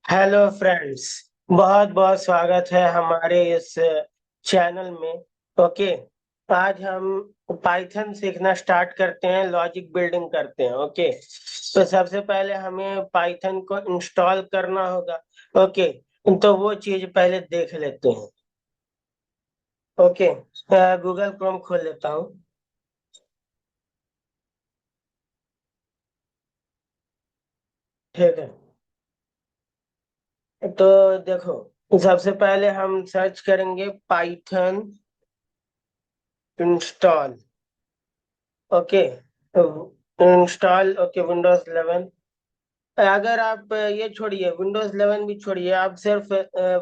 Hello friends. बहुत बहुत स्वागत है हमारे इस चैनल में। ओके। आज हम पाइथन सीखना स्टार्ट करते हैं, लॉजिक बिल्डिंग करते हैं। ओके। तो सबसे पहले हमें पाइथन को इंस्टॉल करना होगा। ओके। तो वो चीज पहले देख लेते हैं। ओके। गूगल क्रोम खोल लेता हूँ। ठीक है। तो देखो, सबसे पहले हम सर्च करेंगे Python install. Okay. Install. Okay, Windows 11। अगर आप ये छोड़िए, विंडोज 11 भी छोड़िए, आप सिर्फ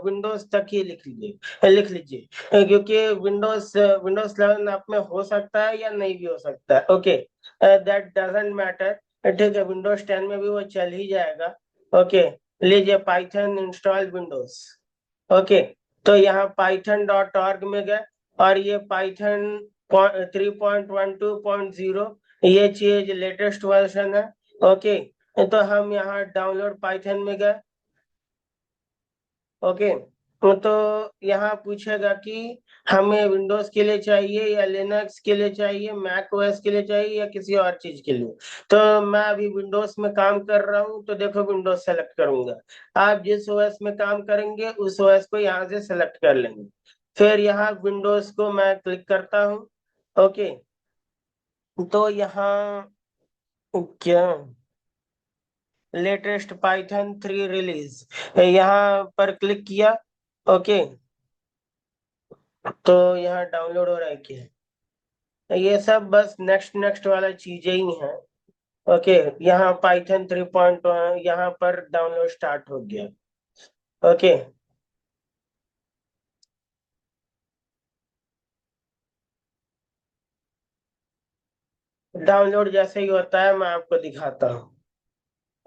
विंडोज तक ही लिख लीजिए, क्योंकि विंडोज 11 आप में हो सकता है या नहीं भी हो सकता है। ओके। That doesn't matter. ठीक है, विंडोज 10 में भी वो चल ही जाएगा। ओके। लीजिए, पाइथन इंस्टॉल विंडोज। ओके। तो यहाँ python.org में गए, और ये पाइथन 3.12.0, ये चीज लेटेस्ट वर्जन है। ओके। तो हम यहाँ डाउनलोड पाइथन में गए। ओके। तो यहाँ पूछेगा कि हमें विंडोज के लिए चाहिए या लिनक्स के लिए चाहिए, मैक ओएस के लिए चाहिए या किसी और चीज के लिए। तो मैं अभी विंडोज में काम कर रहा हूँ, तो देखो विंडोज सेलेक्ट करूंगा। आप जिस ओएस में काम करेंगे उस ओएस को यहाँ से सेलेक्ट कर लेंगे। फिर यहाँ विंडोज को मैं क्लिक करता हूँ। ओके। तो यहाँ क्या, लेटेस्ट पाइथन 3 रिलीज, यहाँ पर क्लिक किया। ओके। तो यहाँ डाउनलोड हो रहा है क्या? ये सब बस नेक्स्ट नेक्स्ट वाला चीजें ही हैं। ओके। यहाँ पाइथन 3 यहाँ पर डाउनलोड स्टार्ट हो गया। ओके। डाउनलोड जैसे ही होता है मैं आपको दिखाता हूँ।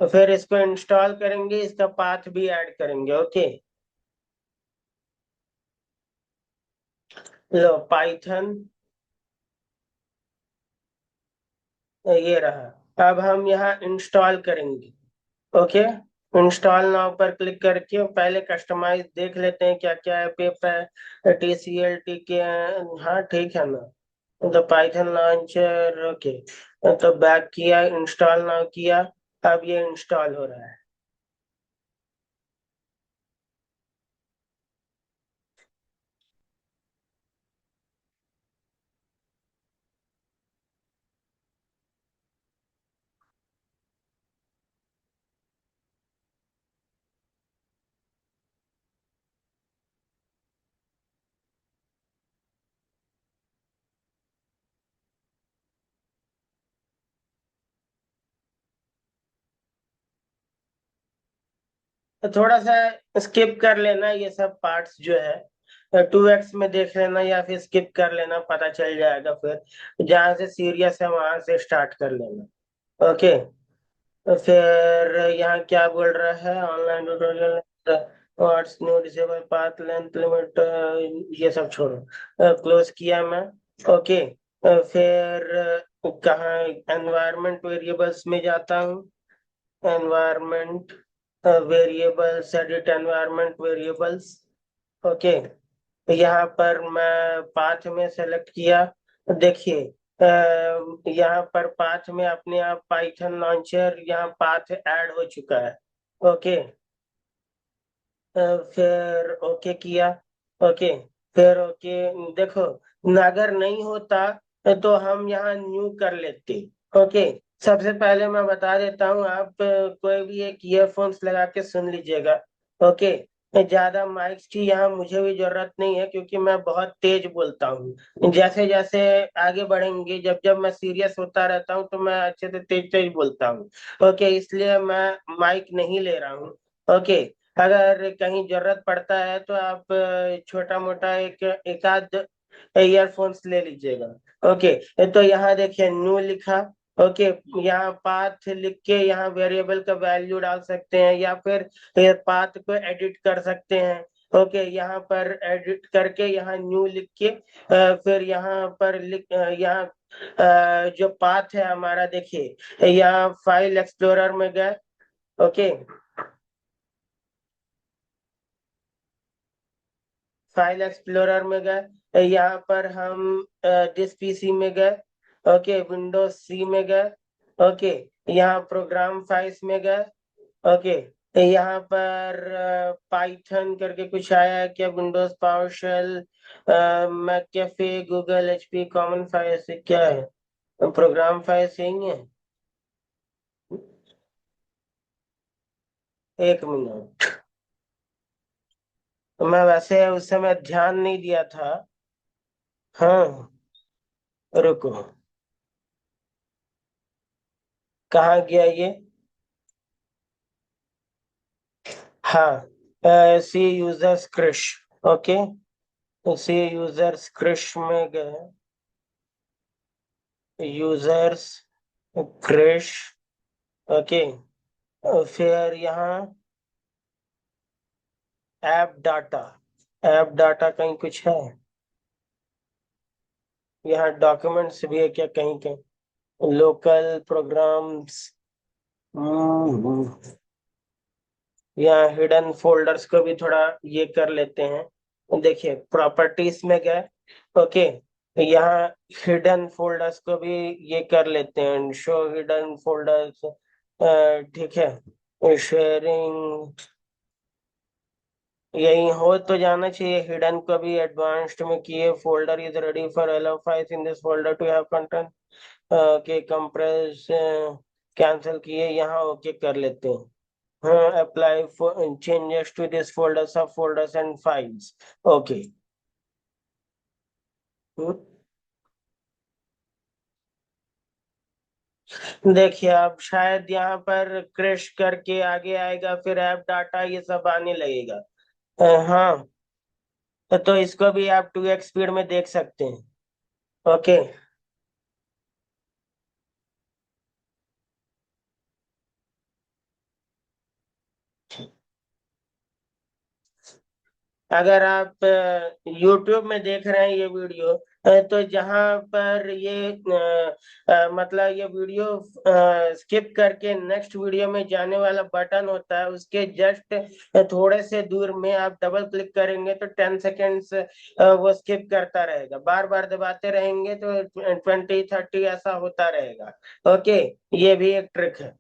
तो फिर इसको इंस्टॉल करेंगे, इसका पाथ भी ऐड करेंगे। ओके। लो पाइथन, ये रहा। अब हम यहाँ इंस्टॉल करेंगे। ओके। इंस्टॉल नाउ पर क्लिक करके पहले कस्टमाइज देख लेते हैं क्या क्या है। पेप है, TCL के। हाँ ठीक है ना। तो पाइथन लॉन्चर। ओके। तो बैक किया, इंस्टॉल नाउ किया। अब ये इंस्टॉल हो रहा है। तो थोड़ा सा स्किप कर लेना ये सब पार्ट्स जो है, 2x में देख लेना या फिर स्किप कर लेना, पता चल जाएगा। फिर जहां से सीरियस है वहां से स्टार्ट कर लेना। ओके। तो फिर यहाँ क्या बोल रहा है, online tutorial, what's new disable path length limit, ये सब छोड़ो। क्लोज किया मैं। ओके। फिर कहाँ, एनवायरमेंट वेरिएबल्स में जाता हूँ। Environment variables, edit environment variables. Okay. यहाँ पर मैं पाथ में सेलेक्ट किया। देखिए, यहाँ पर पाथ में अपने आप पाइथन लॉन्चर यहाँ पाथ ऐड हो चुका है। ओके। फिर ओके किया। ओके। फिर ओके। देखो, अगर नहीं होता तो हम यहाँ न्यू कर लेते। ओके। सबसे पहले मैं बता देता हूँ, आप कोई भी एक ईयरफोन्स लगा के सुन लीजिएगा। ओके। ज्यादा माइक्स की यहाँ मुझे भी जरूरत नहीं है, क्योंकि मैं बहुत तेज बोलता हूँ। जैसे जैसे आगे बढ़ेंगे, जब जब मैं सीरियस होता रहता हूँ तो मैं अच्छे से तेज तेज बोलता हूँ। ओके, इसलिए मैं माइक नहीं ले रहा हूँ। ओके। अगर कहीं जरूरत पड़ता है तो आप छोटा मोटा एक आध ईयरफोन्स ले लीजिएगा। ओके। तो यहाँ देखिए न्यू लिखा। ओके। यहाँ पाथ लिख के यहाँ वेरिएबल का वैल्यू डाल सकते हैं, या फिर पाथ को एडिट कर सकते हैं। ओके। यहाँ पर एडिट करके यहाँ न्यू लिख के फिर यहाँ पर यहाँ जो पाथ है हमारा, देखिए यहाँ फाइल एक्सप्लोरर में गए। ओके। फाइल एक्सप्लोरर में गए, यहाँ पर हम दिस पीसी में गए, ओके, विंडोज सी में गए, ओके, यहाँ प्रोग्राम फाइल्स में गए, ओके, यहाँ पर पाइथन करके कुछ आया है क्या, Windows PowerShell, McAfee, Google HP common file से क्या है, प्रोग्राम फाइल यही है। एक मिनट, मैं वैसे उस समय ध्यान नहीं दिया था। हाँ, रुको, कहाँ गया ये। हाँ, C users Krish, okay, C users Krish में गए, यूजर्स क्रिश, ओके, फिर यहाँ ऐप डाटा, ऐप डाटा कहीं कुछ है, यहाँ डॉक्यूमेंट्स भी है क्या कहीं कहीं, लोकल प्रोग्राम्स, यहाँ हिडन फोल्डर्स को भी थोड़ा ये कर लेते हैं, देखिए प्रॉपर्टीज में गए, ओके, यहाँ हिडन फोल्डर्स को भी ये कर लेते हैं, शो हिडन फोल्डर्स, ठीक है, शेयरिंग, यही हो तो जाना चाहिए, हिडन को भी एडवांस्ड में किए, folder is ready for allow files in this folder to have content, के कंप्रेस, कैंसिल किए, यहाँ ओके कर लेते हैं, हाँ, apply for changes to this folder, subfolders and files, okay. देखिए अब शायद यहाँ पर क्रैश करके आगे आएगा, फिर ऐप डाटा ये सब आने लगेगा, हाँ, तो इसको भी आप 2x स्पीड में देख सकते हैं, ओके। अगर आप YouTube में देख रहे हैं ये वीडियो, तो जहां पर ये मतलब ये वीडियो स्किप करके नेक्स्ट वीडियो में जाने वाला बटन होता है, उसके जस्ट थोड़े से दूर में आप डबल क्लिक करेंगे तो 10 सेकेंड्स वो स्किप करता रहेगा, बार बार दबाते रहेंगे तो 20-30 ऐसा होता रहेगा, ओके, ये भी एक ट्रिक है।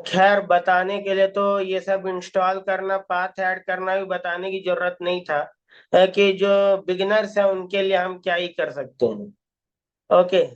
खैर बताने के लिए तो ये सब इंस्टॉल करना, पाथ ऐड करना भी बताने की जरूरत नहीं था, कि जो बिगिनर्स हैं उनके लिए हम क्या ही कर सकते हैं, ओके।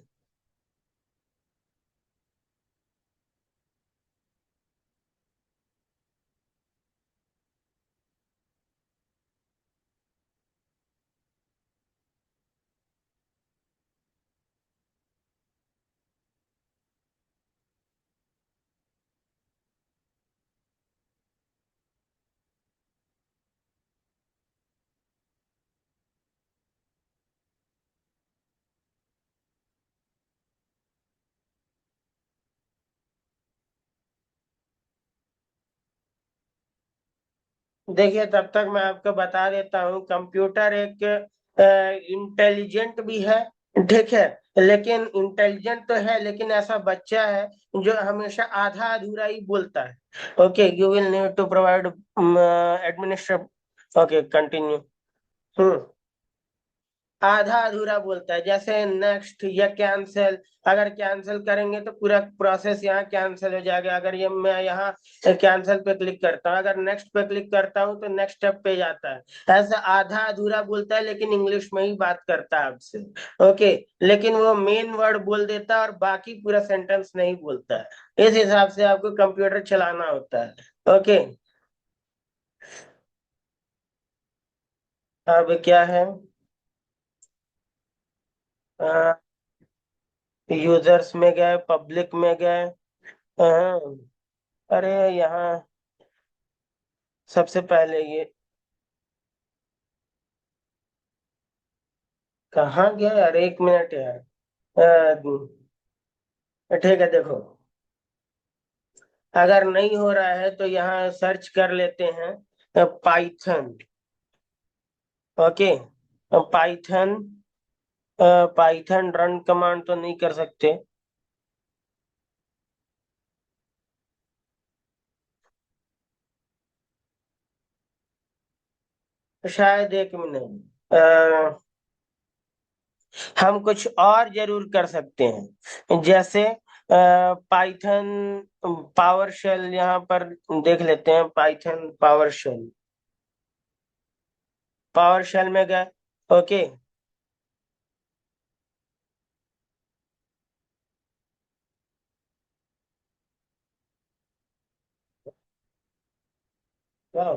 देखिए तब तक मैं आपको बता देता हूँ, कंप्यूटर एक इंटेलिजेंट भी है, ठीक है, लेकिन इंटेलिजेंट तो है, लेकिन ऐसा बच्चा है जो हमेशा आधा अधूरा ही बोलता है, okay, you will need to provide administrate, okay, continue. Hmm, आधा अधूरा बोलता है, जैसे नेक्स्ट या कैंसिल, अगर कैंसिल करेंगे तो पूरा प्रोसेस यहाँ कैंसिल हो जाएगा, अगर ये मैं यहाँ कैंसिल पे क्लिक करता हूँ, अगर नेक्स्ट पे क्लिक करता हूँ तो नेक्स्ट स्टेप पे जाता है, ऐसा आधा अधूरा बोलता है, लेकिन इंग्लिश में ही बात करता है आपसे, ओके, लेकिन वो मेन वर्ड बोल देता है और बाकी पूरा सेंटेंस नहीं बोलता है, इस हिसाब से आपको कंप्यूटर चलाना होता है, ओके। अब क्या है, यूजर्स में गए, पब्लिक में गए, हाँ, अरे यहाँ सबसे पहले ये कहाँ गया यार, एक मिनट यार, ठीक है, देखो, अगर नहीं हो रहा है तो यहाँ सर्च कर लेते हैं Python, okay, Python, Python run command तो नहीं कर सकते, शायद 1 मिनट, हम कुछ और जरूर कर सकते हैं, जैसे पाइथन पावर शेल यहाँ पर देख लेते हैं। पाइथन पावर शेल में गए। ओके। वाह।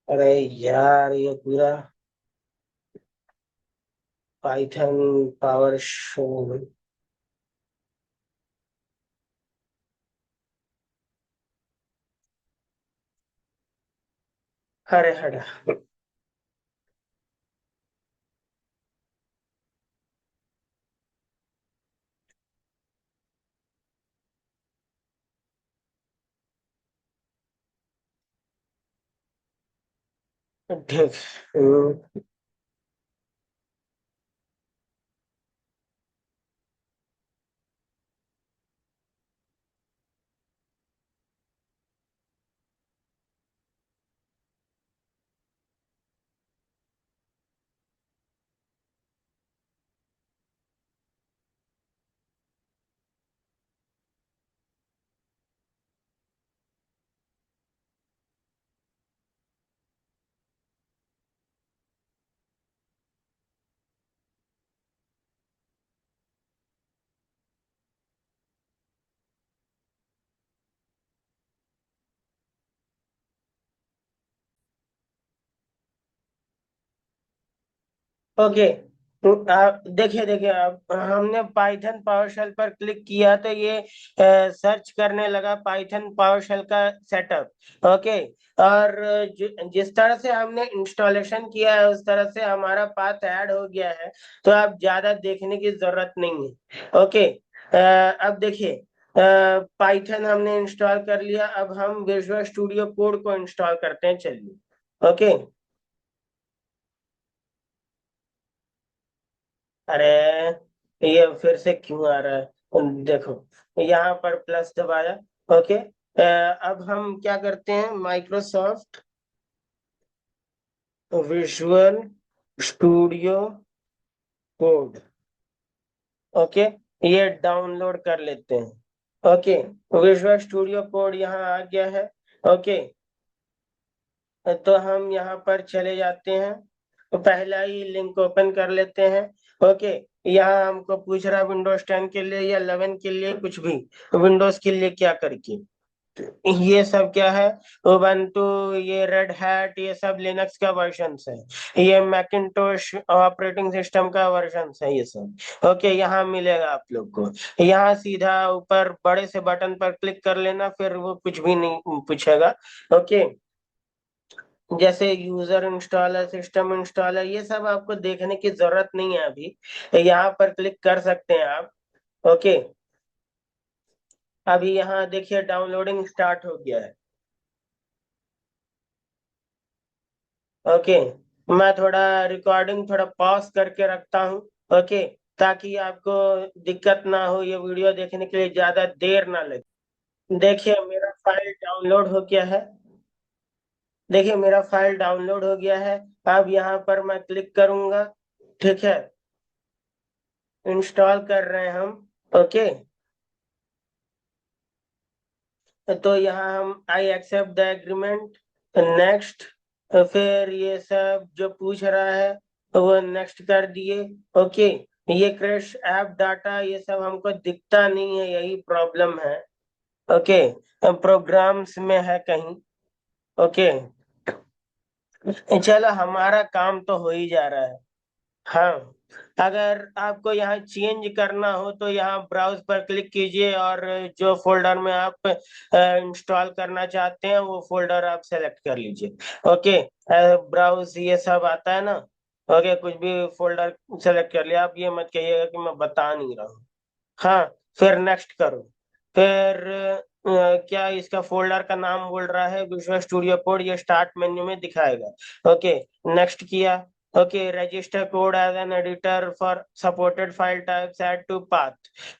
अरे यार, ये पूरा पाइथन पावर शेल। अरे हटा। ठीक। ओके। तो आप देखिए देखिए, आप हमने पाइथन पावरशेल पर क्लिक किया तो ये सर्च करने लगा पाइथन पावरशेल का सेटअप। ओके। और जिस तरह से हमने इंस्टॉलेशन किया है उस तरह से हमारा पाथ ऐड हो गया है, तो आप ज्यादा देखने की जरूरत नहीं है। ओके। अब देखिए, पाइथन हमने इंस्टॉल कर लिया, अब हम विजुअल स्टूडियो कोड को इंस्टॉल करते हैं, चलिए। ओके। अरे, ये फिर से क्यों आ रहा है? देखो, यहाँ पर प्लस दबाया। ओके। अब हम क्या करते हैं, Microsoft visual Studio code. Okay. ये डाउनलोड कर लेते हैं। ओके। विजुअल स्टूडियो कोड यहाँ आ गया है। ओके। तो हम यहाँ पर चले जाते हैं, तो पहला ही लिंक ओपन कर लेते हैं। ओके। यहाँ हमको पूछ रहा है विंडोज 10 के लिए या 11 के लिए, कुछ भी। विंडोज के लिए क्या करके, ये सब क्या है, उबंटू, ये रेड हैट, ये सब लिनक्स का वर्जन है। ये मैकिंटोश ऑपरेटिंग सिस्टम का वर्जन है, ये सब। ओके, यहाँ मिलेगा आप लोग को। यहाँ सीधा ऊपर बड़े से बटन पर क्लिक कर लेना, फिर वो कुछ भी नहीं पूछेगा। ओके। जैसे यूजर इंस्टॉलर, सिस्टम इंस्टॉलर, ये सब आपको देखने की जरूरत नहीं है अभी। यहाँ पर क्लिक कर सकते हैं आप। ओके। अभी यहाँ देखिए डाउनलोडिंग स्टार्ट हो गया है। ओके। मैं थोड़ा रिकॉर्डिंग थोड़ा पॉज करके रखता हूँ। ओके। ताकि आपको दिक्कत ना हो, ये वीडियो देखने के लिए ज्यादा देर ना लगे। देखिए मेरा फाइल डाउनलोड हो गया है। देखिए मेरा फाइल डाउनलोड हो गया है। अब यहाँ पर मैं क्लिक करूंगा। ठीक है। इंस्टॉल कर रहे हैं हम। ओके। तो यहाँ हम I accept the agreement, next, फिर ये सब जो पूछ रहा है वो नेक्स्ट कर दिए। ओके। ये क्रैश ऐप डाटा ये सब हमको दिखता नहीं है, यही प्रॉब्लम है। ओके। प्रोग्राम्स में है कहीं। ओके। चलो, हमारा काम तो हो ही जा रहा है। हाँ। अगर आपको यहाँ चेंज करना हो तो यहाँ ब्राउज पर क्लिक कीजिए, और जो फोल्डर में आप इंस्टॉल करना चाहते हैं वो फोल्डर आप सेलेक्ट कर लीजिए। ओके। ब्राउज ये सब आता है ना। ओके, कुछ भी फोल्डर सेलेक्ट कर लिया, आप ये मत कहिएगा कि मैं बता नहीं रहा हूँ। हाँ। फिर नेक्स्ट करो। फिर क्या इसका फोल्डर का नाम बोल रहा है विजुअल स्टूडियो कोड, ये स्टार्ट मेन्यू में दिखाएगा। ओके। नेक्स्ट किया। Okay, register code as an editor for supported file types, add to path.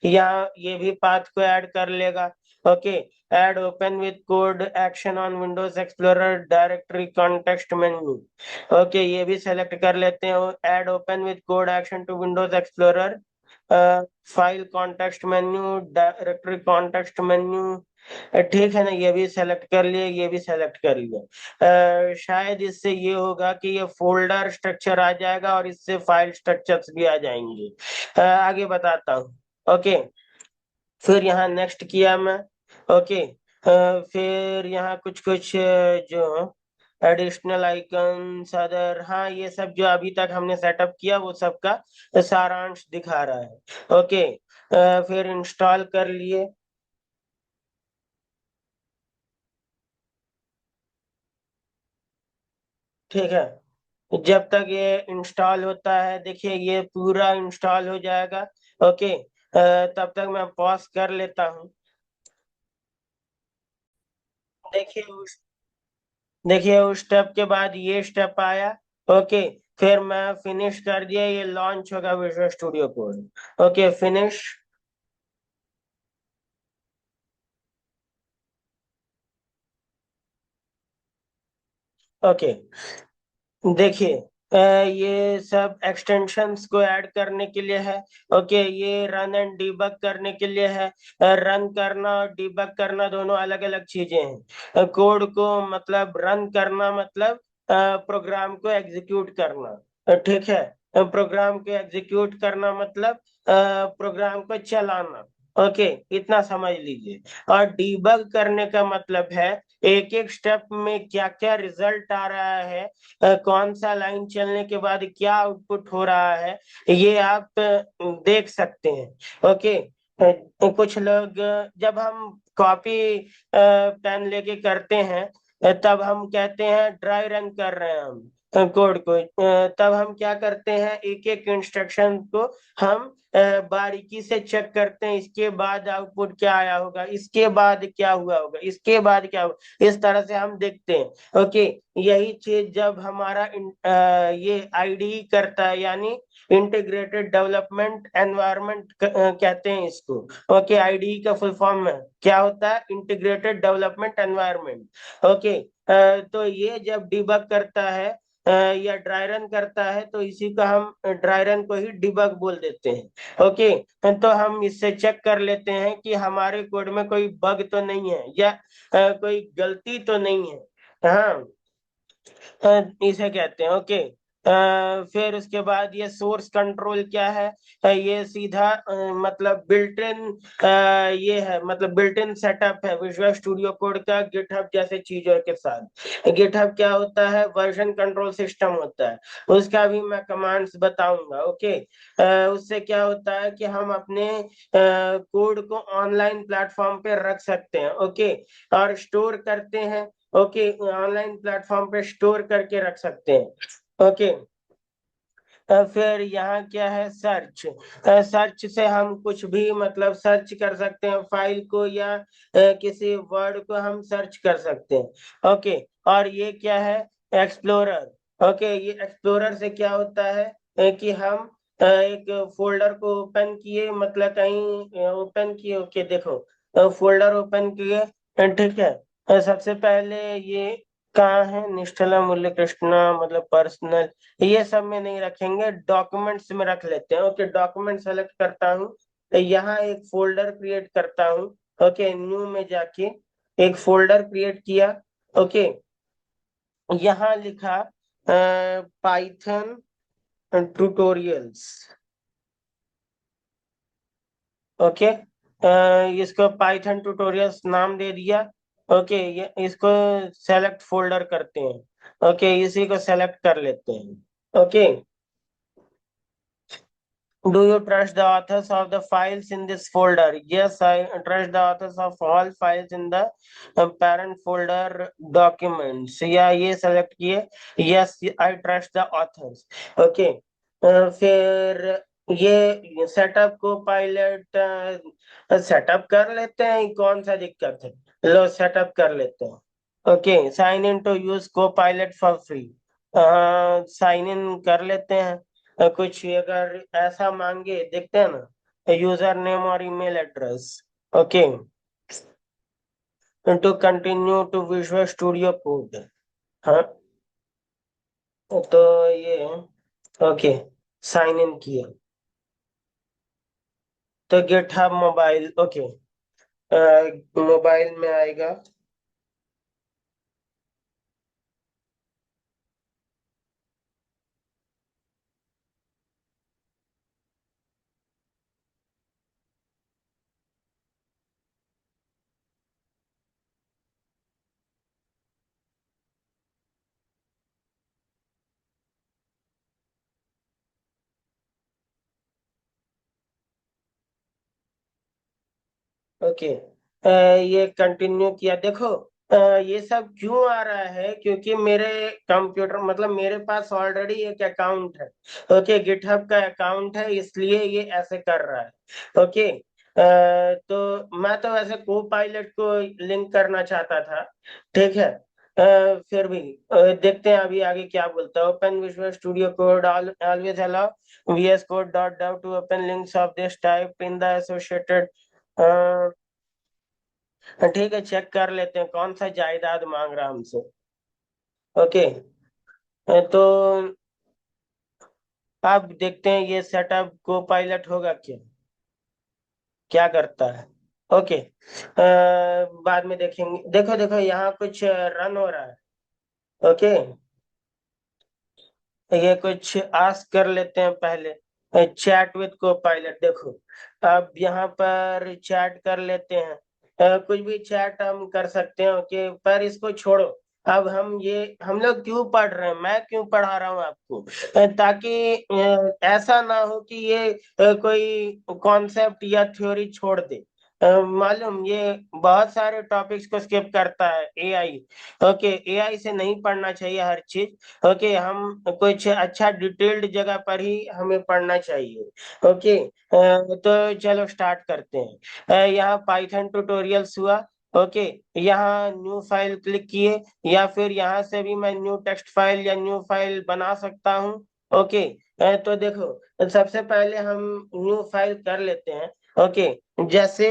यहाँ ये भी path को add कर लेगा. Okay, add open with code action on Windows Explorer directory context menu. Okay, ये भी select कर लेते हैं. Add open with code action to Windows Explorer file context menu, directory context menu. ठीक है ना, ये भी सेलेक्ट कर लिए, ये भी सेलेक्ट कर लिया. शायद इससे ये होगा कि ये फोल्डर स्ट्रक्चर आ जाएगा और इससे फाइल स्ट्रक्चर्स भी आ जाएंगे. आगे बताता हूँ. ओके, फिर यहाँ नेक्स्ट किया मैं. ओके, फिर यहाँ कुछ कुछ जो एडिशनल आइकन्स अदर, हाँ ये सब जो अभी तक हमने सेटअप किया वो सब का सारांश दिखा रहा है. ओके, फिर इंस्टॉल कर लिए. ठीक है, जब तक ये इंस्टॉल होता है, देखिए ये पूरा इंस्टॉल हो जाएगा. ओके, तब तक मैं पॉज कर लेता हूँ. देखिए उस देखिए उस स्टेप के बाद ये स्टेप आया. ओके, फिर मैं फिनिश कर दिया, ये लॉन्च होगा visual Studio code. Okay, finish. Okay, देखिए ये सब एक्सटेंशंस को ऐड करने के लिए है. ओके, ये रन एंड डिबग करने के लिए है. रन करना और डिबग करना दोनों अलग अलग चीजें हैं. कोड को मतलब रन करना मतलब प्रोग्राम को एग्जीक्यूट करना. ठीक है, प्रोग्राम को एग्जीक्यूट करना मतलब प्रोग्राम को चलाना. ओके, इतना समझ लीजिए. और डिबग करने का मतलब है एक एक स्टेप में क्या क्या रिजल्ट आ रहा है, कौन सा लाइन चलने के बाद क्या आउटपुट हो रहा है, ये आप देख सकते हैं. ओके, कुछ लोग जब हम कॉपी पेन लेके करते हैं, तब हम कहते हैं ड्राई रन कर रहे हैं हम कोड को. तब हम क्या करते हैं, एक एक इंस्ट्रक्शन को हम बारीकी से चेक करते हैं. इसके बाद आउटपुट क्या आया होगा, इसके बाद क्या हुआ होगा, इसके बाद क्या हुआ, इस तरह से हम देखते हैं. ओके, यही चीज जब हमारा ये आईडी करता है, यानी इंटीग्रेटेड डेवलपमेंट एनवायरनमेंट कहते हैं इसको. ओके, आईडी का फुल फॉर्म है क्या होता है, इंटीग्रेटेड डेवलपमेंट एनवायरनमेंट. ओके, तो ये जब डिबग करता है या ड्राई रन करता है, तो इसी का हम ड्राई रन को ही डिबग बोल देते हैं. ओके, तो हम इससे चेक कर लेते हैं कि हमारे कोड में कोई बग तो नहीं है या कोई गलती तो नहीं है. हाँ, इसे कहते हैं. ओके, फिर उसके बाद ये सोर्स कंट्रोल क्या है, ये सीधा मतलब बिल्ट इन ये है, मतलब बिल्ट इन सेटअप है विजुअल स्टूडियो कोड का गिटहब जैसे चीजों के साथ. गिटहब क्या होता है, वर्जन कंट्रोल सिस्टम होता है. उसका भी मैं कमांड्स बताऊंगा. ओके, उससे क्या होता है कि हम अपने कोड को ऑनलाइन प्लेटफॉर्म पे रख सकते हैं. ओके, और स्टोर करते हैं. ओके, ऑनलाइन प्लेटफॉर्म पे स्टोर करके रख सकते हैं. ओके, फिर यहाँ क्या है, सर्च. सर्च से हम कुछ भी मतलब सर्च कर सकते हैं, फाइल को या किसी वर्ड को हम सर्च कर सकते हैं. ओके, और ये क्या है, एक्सप्लोरर. ओके, ये एक्सप्लोरर से क्या होता है कि हम एक फोल्डर को ओपन किए, मतलब कहीं ओपन किए. ओके, देखो फोल्डर ओपन किए. ठीक है, सबसे पहले ये कहाँ है, निष्ठला मूल्य कृष्णा मतलब पर्सनल, ये सब में नहीं रखेंगे, डॉक्यूमेंट्स में रख लेते हैं. ओके, डॉक्यूमेंट सेलेक्ट करता हूँ, यहाँ एक फोल्डर क्रिएट करता हूँ. ओके, न्यू में जाके एक फोल्डर क्रिएट किया. ओके, यहाँ लिखा पाइथन ट्यूटोरियल्स. ओके, इसको पाइथन ट्यूटोरियल्स नाम दे दिया. ओके, ये इसको सेलेक्ट फोल्डर करते हैं. ओके, इसी को सेलेक्ट कर लेते हैं. Okay, do you trust the authors of the files in this folder? Yes, I trust the authors of all files in the parent folder documents. या ये select किए. Yes, I trust the authors. Okay, फिर ये setup को pilot setup कर लेते हैं, कौन सा दिक्कत है, लो सेटअप कर लेते हैं. Okay, sign in to use Copilot for free. Sign in कर लेते हैं। कुछ अगर ऐसा मांगे देखते हैं ना, यूजर नेम और email address. Okay, to continue to Visual Studio Code. हाँ, तो ये ओके, साइन इन किया। तो गिटहब मोबाइल, ओके, मोबाइल में आएगा। ओके, ये कंटिन्यू किया। देखो, ये सब क्यों आ रहा है, क्योंकि मेरे कंप्यूटर मतलब मेरे पास ऑलरेडी एक अकाउंट है। ओके, गिटहब का अकाउंट है, इसलिए ये ऐसे कर रहा है। ओके, तो मैं तो वैसे को पायलट को लिंक करना चाहता था। ठीक है, फिर भी देखते हैं अभी आगे क्या बोलता है। Open visual Studio code always allow VS Code .dev to open links of this type in the associated। ठीक है, चेक कर लेते हैं कौन सा जायदाद मांग रहा हमसे। ओके, तो अब देखते हैं ये सेटअप को पायलट होगा क्या, क्या करता है। ओके, बाद में देखेंगे। देखो देखो, यहाँ कुछ रन हो रहा है। ओके, ये कुछ आस्क कर लेते हैं पहले। चैट विद को पायलट, देखो अब यहाँ पर चैट कर लेते हैं। कुछ भी चैट हम कर सकते हैं। ओके, पर इसको छोड़ो। अब हम लोग क्यों पढ़ रहे हैं, मैं क्यों पढ़ा रहा हूँ आपको, ताकि ऐसा ना हो कि ये कोई कॉन्सेप्ट या थ्योरी छोड़ दे। मालूम, ये बहुत सारे टॉपिक्स को स्किप करता है एआई। ओके, एआई से नहीं पढ़ना चाहिए हर चीज। ओके, हम कुछ अच्छा डिटेल्ड जगह पर ही हमें पढ़ना चाहिए। ओके, तो चलो स्टार्ट करते हैं। यहाँ पाइथन ट्यूटोरियल्स हुआ। ओके, यहाँ न्यू फाइल क्लिक किए, या फिर यहाँ से भी मैं न्यू टेक्स्ट फाइल या न्यू फाइल बना सकता हूँ। ओके, तो देखो सबसे पहले हम न्यू फाइल कर लेते हैं। ओके, जैसे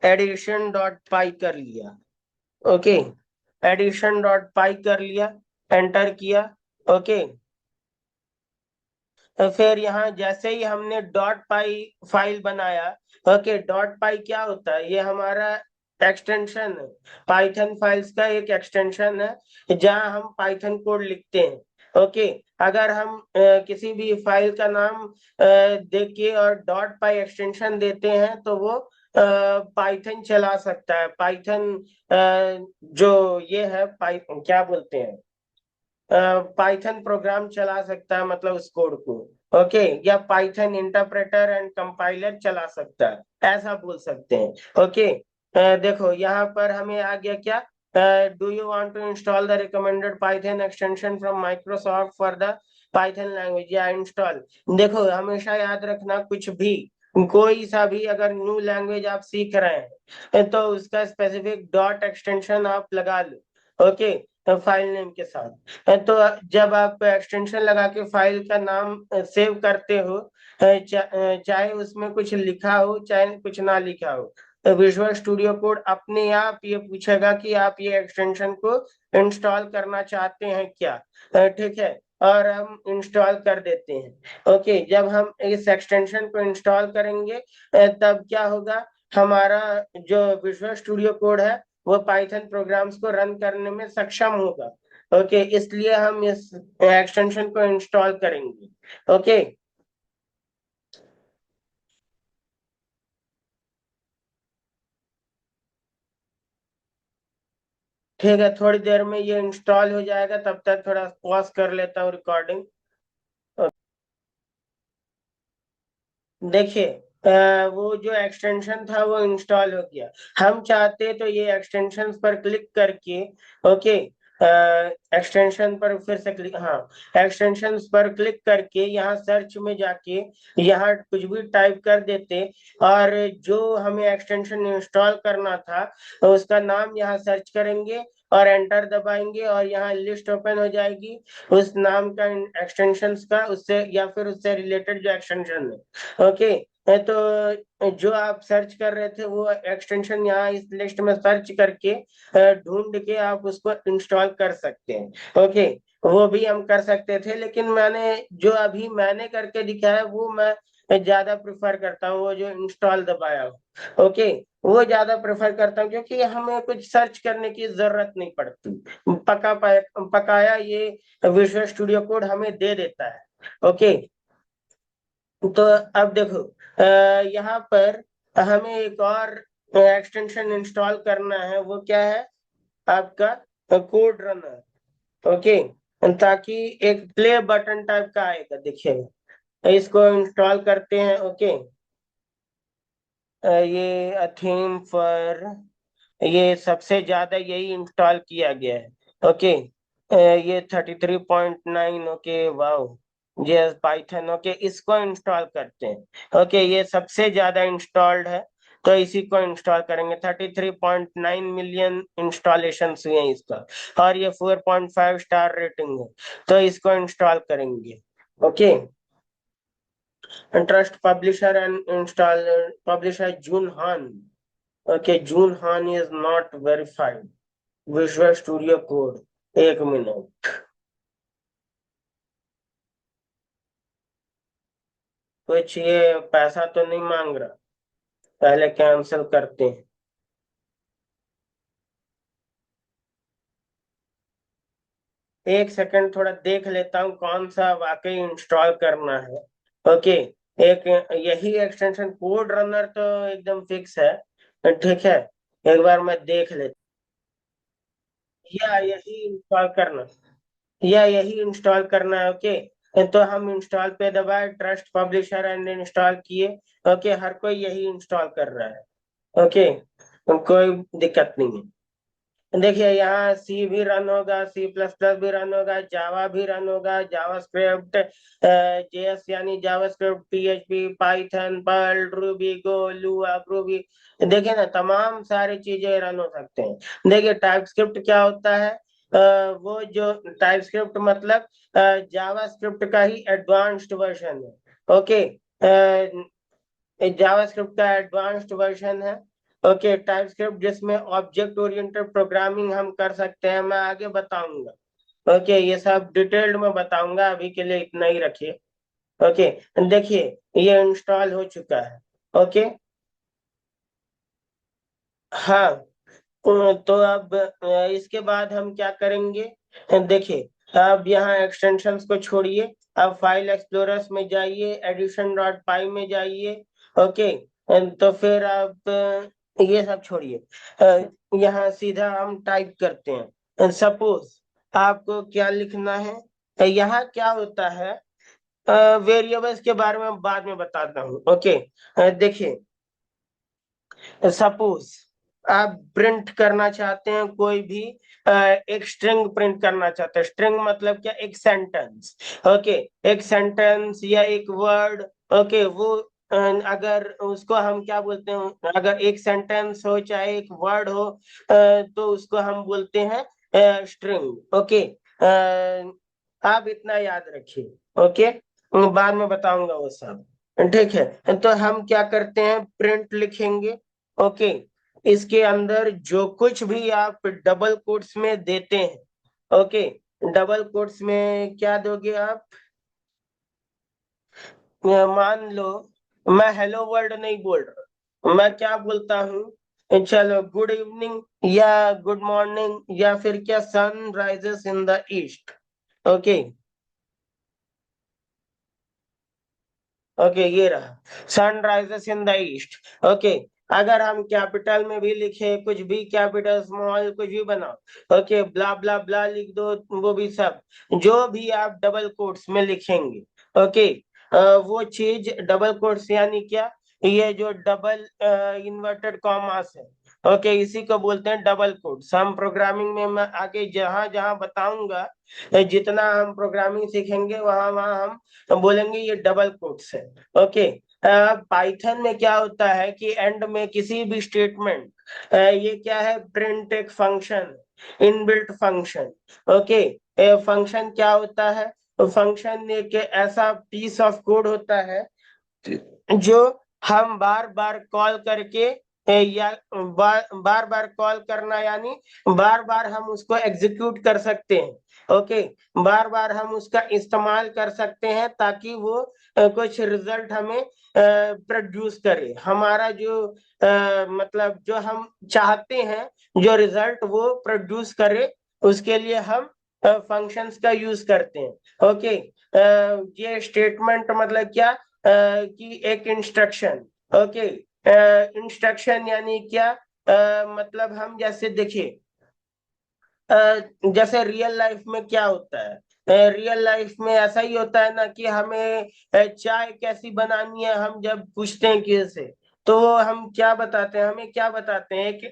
एडिशन डॉट पाई कर लिया। ओके, एडिशन डॉट पाई कर लिया, एंटर किया। ओके, तो फिर यहाँ जैसे ही हमने डॉट पाई फाइल बनाया। ओके, डॉट पाई क्या होता है, ये हमारा एक्सटेंशन है, पाइथन फाइल्स का एक एक्सटेंशन है जहाँ हम पाइथन कोड लिखते हैं। ओके, अगर हम किसी भी फाइल का नाम देख के और डॉट पाई एक्सटेंशन देते हैं तो वो पाइथन चला सकता है। पाइथन जो ये है, क्या बोलते हैं, पाइथन प्रोग्राम चला सकता है, मतलब उस कोड को। ओके, या पाइथन इंटरप्रेटर एंड कंपाइलर चला सकता है, ऐसा बोल सकते हैं। ओके, देखो यहाँ पर हमें आ गया क्या, do you want to install the recommended Python extension from Microsoft for the Python language, या इंस्टॉल। देखो हमेशा याद रखना, कुछ भी कोई सा भी अगर न्यू लैंग्वेज आप सीख रहे हैं तो उसका स्पेसिफिक डॉट एक्सटेंशन आप लगा लो। ओके, फाइल नेम के साथ। तो जब आप एक्सटेंशन लगा के फाइल का नाम सेव करते हो, चाहे उसमें कुछ लिखा हो चाहे कुछ ना लिखा हो, तो विजुअल स्टूडियो कोड अपने आप ये पूछेगा कि आप ये एक्सटेंशन को इंस्टॉल करना चाहते हैं क्या। ठीक है, और हम इंस्टॉल कर देते हैं। ओके, जब हम इस एक्सटेंशन को इंस्टॉल करेंगे तब क्या होगा, हमारा जो विजुअल स्टूडियो कोड है वो पाइथन प्रोग्राम्स को रन करने में सक्षम होगा। ओके, इसलिए हम इस एक्सटेंशन को इंस्टॉल करेंगे। ओके, ठीक है, थोड़ी देर में ये इंस्टॉल हो जाएगा, तब तक थोड़ा पॉज कर लेता हूँ रिकॉर्डिंग। देखिए, वो जो एक्सटेंशन था वो इंस्टॉल हो गया। हम चाहते तो ये एक्सटेंशन पर क्लिक करके, ओके, एक्सटेंशन पर फिर से क्लिक, हाँ, एक्सटेंशन पर क्लिक करके यहाँ सर्च में जाके यहाँ कुछ भी टाइप कर देते, और जो हमें एक्सटेंशन इंस्टॉल करना था तो उसका नाम यहाँ सर्च करेंगे, और एंटर दबाएंगे और यहाँ लिस्ट ओपन हो जाएगी उस नाम का, एक्सटेंशंस का, उससे या फिर उससे रिलेटेड जो एक्सटेंशन है। ओके, तो जो आप सर्च कर रहे थे वो एक्सटेंशन यहाँ इस लिस्ट में सर्च करके ढूंढ के आप उसको इंस्टॉल कर सकते हैं। ओके, वो भी हम कर सकते थे, लेकिन मैंने करके दिखाया वो मैं ज्यादा प्रेफर करता हूँ, वो जो इंस्टॉल दबाया हो। ओके, वो ज्यादा प्रेफर करता हूँ क्योंकि हमें कुछ सर्च करने की जरूरत नहीं पड़ती, पकाया ये विजुअल स्टूडियो कोड हमें दे देता है। ओके, तो अब देखो, यहाँ पर हमें एक और एक्सटेंशन इंस्टॉल करना है, वो क्या है आपका कोड रनर। ओके, ताकि एक प्ले बटन टाइप का आएगा, देखिएगा, इसको इंस्टॉल करते हैं। ओके, ये थीम पर ये सबसे ज्यादा यही इंस्टॉल किया गया है। ओके, ये 33.9। ओके, वाओ, ये पाइथन। ओके, इसको इंस्टॉल करते हैं। ओके, ये सबसे ज्यादा इंस्टॉल्ड है, तो इसी को इंस्टॉल करेंगे। 33.9 मिलियन इंस्टॉलेशन हुए हैं इसका, और ये 4.5 स्टार रेटिंग है, तो इसको इंस्टॉल करेंगे। Okay, trust publisher and install publisher Jun Han. Okay, Jun Han is not verified Visual Studio code. एक मिनट, कुछ ये पैसा तो नहीं मांग रहा, पहले कैंसिल करते हैं। एक सेकंड, थोड़ा देख लेता हूँ कौन सा वाकई इंस्टॉल करना है। ओके, एक यही एक्सटेंशन कोड रनर तो एकदम फिक्स है, ठीक है, एक बार मैं देख लेता, या यही इंस्टॉल करना या यही इंस्टॉल करना है। ओके, तो हम इंस्टॉल पे दबाए, ट्रस्ट पब्लिशर एंड इंस्टॉल किए। ओके, हर कोई यही इंस्टॉल कर रहा है। ओके, कोई दिक्कत नहीं है। देखिए, यहाँ सी भी रन होगा, C++ भी रन होगा, जावा भी रन होगा, जावा स्क्रिप्ट, JS यानी JavaScript, PHP, Python, Perl, Ruby, Go, Lua, Groovy. देखिए ना, तमाम सारी चीजें रन हो सकते हैं। देखिए, टाइप स्क्रिप्ट क्या होता है, वो जो टाइप स्क्रिप्ट मतलब जावा स्क्रिप्ट का ही एडवांस्ड वर्जन है। ओके, जावास्क्रिप्ट का एडवांस्ड वर्जन है। ओके, टाइपस्क्रिप्ट जिसमें ऑब्जेक्ट ओरिएंटेड प्रोग्रामिंग हम कर सकते हैं, मैं आगे बताऊंगा। ओके, ये सब डिटेल्ड में बताऊंगा, अभी के लिए इतना ही रखिए। ओके, देखिए, ये इंस्टॉल हो चुका है। ओके, हाँ, तो अब इसके बाद हम क्या करेंगे, देखिए, अब यहाँ एक्सटेंशंस को छोड़िए, अब फाइल एक्सप्लोरर्स में जाइए, एडिशन डॉट पाई में जाइए। ओके, तो फिर आप ये सब छोड़िए, यहाँ सीधा हम टाइप करते हैं। सपोज आपको क्या लिखना है, यहाँ क्या होता है, वेरिएबल्स के बारे में बाद में बताता हूँ। ओके, देखिए, सपोज आप प्रिंट करना चाहते हैं कोई भी एक स्ट्रिंग प्रिंट करना चाहते हैं। स्ट्रिंग मतलब क्या, एक सेंटेंस। ओके, एक सेंटेंस या एक वर्ड। ओके, वो अगर उसको हम क्या बोलते हैं, अगर एक सेंटेंस हो चाहे एक वर्ड हो, तो उसको हम बोलते हैं स्ट्रिंग। ओके, आप इतना याद रखिए। ओके, बाद में बताऊंगा वो सब, ठीक है। तो हम क्या करते हैं, प्रिंट लिखेंगे। ओके, इसके अंदर जो कुछ भी आप डबल कोट्स में देते हैं, ओके, डबल कोट्स में क्या दोगे आप, मान लो मैं हेलो वर्ल्ड नहीं बोल रहा, मैं क्या बोलता हूँ, चलो, गुड इवनिंग या गुड मॉर्निंग, या फिर क्या, sun rises in the east. Okay, okay, ये रहा, sun rises in the east. Okay, अगर हम कैपिटल में भी लिखे, कुछ भी कैपिटल स्मॉल कुछ भी बनाओ, ओके, ब्ला ब्ला ब्ला लिख दो, वो भी सब, जो भी आप डबल कोट्स में लिखेंगे। ओके, वो चीज डबल कोट्स यानी क्या, ये जो डबल इन्वर्टेड कॉमास है, ओके, इसी को बोलते हैं डबल कोट्स। हम प्रोग्रामिंग में मैं आगे जहां जहां बताऊंगा, जितना हम प्रोग्रामिंग सीखेंगे वहां वहां हम बोलेंगे ये डबल कोट्स है। ओके, पाइथन में क्या होता है कि एंड में किसी भी स्टेटमेंट, ये क्या है, प्रिंट एक function, inbuilt function. Okay, function क्या होता है? फंक्शन एक ऐसा पीस ऑफ कोड होता है जो हम बार बार कॉल करके या बार बार कॉल करना, यानी बार बार हम उसको एग्जीक्यूट कर सकते हैं। ओके, बार बार हम उसका इस्तेमाल कर सकते हैं ताकि वो कुछ रिजल्ट हमें प्रोड्यूस करे। हमारा जो मतलब जो हम चाहते हैं जो रिजल्ट वो प्रोड्यूस करे, उसके लिए हम फंक्शंस का यूज करते हैं। ओके, ये स्टेटमेंट मतलब क्या कि एक इंस्ट्रक्शन। ओके, इंस्ट्रक्शन यानी क्या? मतलब हम जैसे देखिए, जैसे रियल लाइफ में क्या होता है, रियल लाइफ में ऐसा ही होता है ना कि हमें चाय कैसी बनानी है, हम जब पूछते हैं किसी से तो वो हम क्या बताते हैं, हमें क्या बताते हैं कि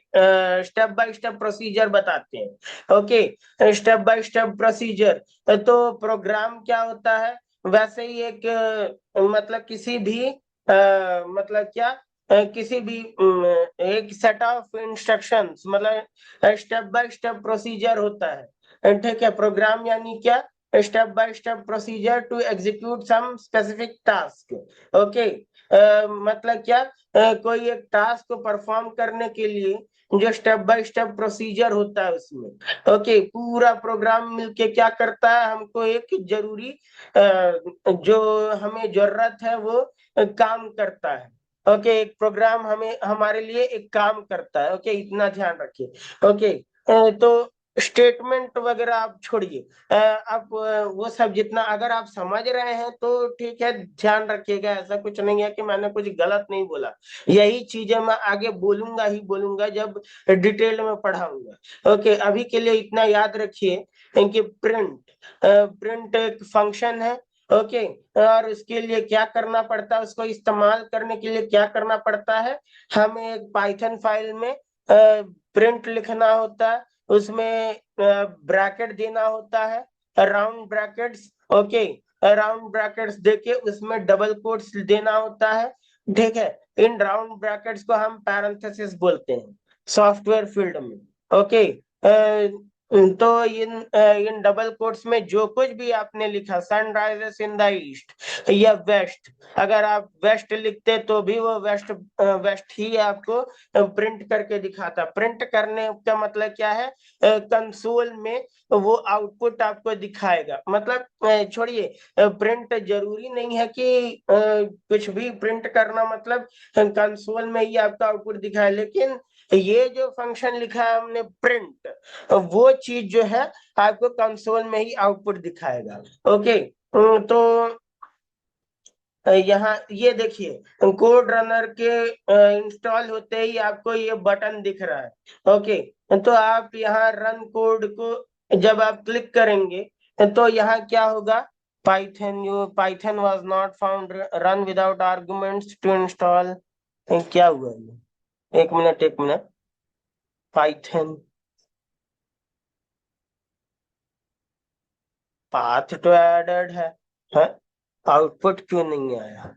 स्टेप बाय स्टेप प्रोसीजर बताते हैं। Okay, step by step procedure. तो प्रोग्राम क्या होता है, वैसे ही एक मतलब किसी भी मतलब क्या किसी भी एक सेट ऑफ इंस्ट्रक्शंस, मतलब स्टेप बाय स्टेप प्रोसीजर होता है। ठीक है, प्रोग्राम यानी क्या? Step by step procedure to execute some specific task. Okay, मतलब क्या? कोई एक टास्क को परफॉर्म करने के लिए जो स्टेप बाय स्टेप प्रोसीजर होता है उसमें। ओके, पूरा प्रोग्राम मिलके क्या करता है, हमको एक जरूरी जो हमें जरूरत है वो काम करता है। ओके, एक प्रोग्राम हमें हमारे लिए एक काम करता है। ओके, इतना ध्यान रखिए। ओके, तो स्टेटमेंट वगैरह आप छोड़िए, आप वो सब जितना अगर आप समझ रहे हैं तो ठीक है, ध्यान रखिएगा। ऐसा कुछ नहीं है कि मैंने कुछ गलत नहीं बोला, यही चीजें मैं आगे बोलूंगा ही बोलूंगा जब डिटेल में पढ़ाऊंगा। ओके, अभी के लिए इतना याद रखिए कि प्रिंट एक फंक्शन है। ओके, और उसके लिए क्या करना पड़ता है, उसको इस्तेमाल करने के लिए क्या करना पड़ता है, हमें एक पाइथन फाइल में प्रिंट लिखना होता है, उसमें ब्रैकेट देना होता है, round brackets. Okay, round brackets देके उसमें डबल कोट्स देना होता है। ठीक है, इन राउंड ब्रैकेट्स को हम पैरेंथेसिस बोलते हैं सॉफ्टवेयर फील्ड में। ओके, तो इन डबल कोट्स में जो कुछ भी आपने लिखा, सनराइजेस इन द ईस्ट या वेस्ट, अगर आप वेस्ट लिखते तो भी वो वेस्ट वेस्ट ही आपको प्रिंट करके दिखाता। प्रिंट करने का मतलब क्या है, कंसोल में वो आउटपुट आपको दिखाएगा। मतलब छोड़िए, प्रिंट जरूरी नहीं है कि कुछ भी प्रिंट करना मतलब कंसोल में ही आपका आउटपुट दिखाए, लेकिन ये जो फंक्शन लिखा है हमने प्रिंट, वो चीज जो है आपको कंसोल में ही आउटपुट दिखाएगा। ओके, तो यहाँ ये देखिए, कोड रनर के इंस्टॉल होते ही आपको ये बटन दिख रहा है। ओके, तो आप यहाँ रन कोड को जब आप क्लिक करेंगे तो यहाँ क्या होगा, Python was not found, run without arguments to install. क्या हुआ ये? एक मिनट, पाइथन पाथ तो एडेड है, आउटपुट क्यों नहीं आया?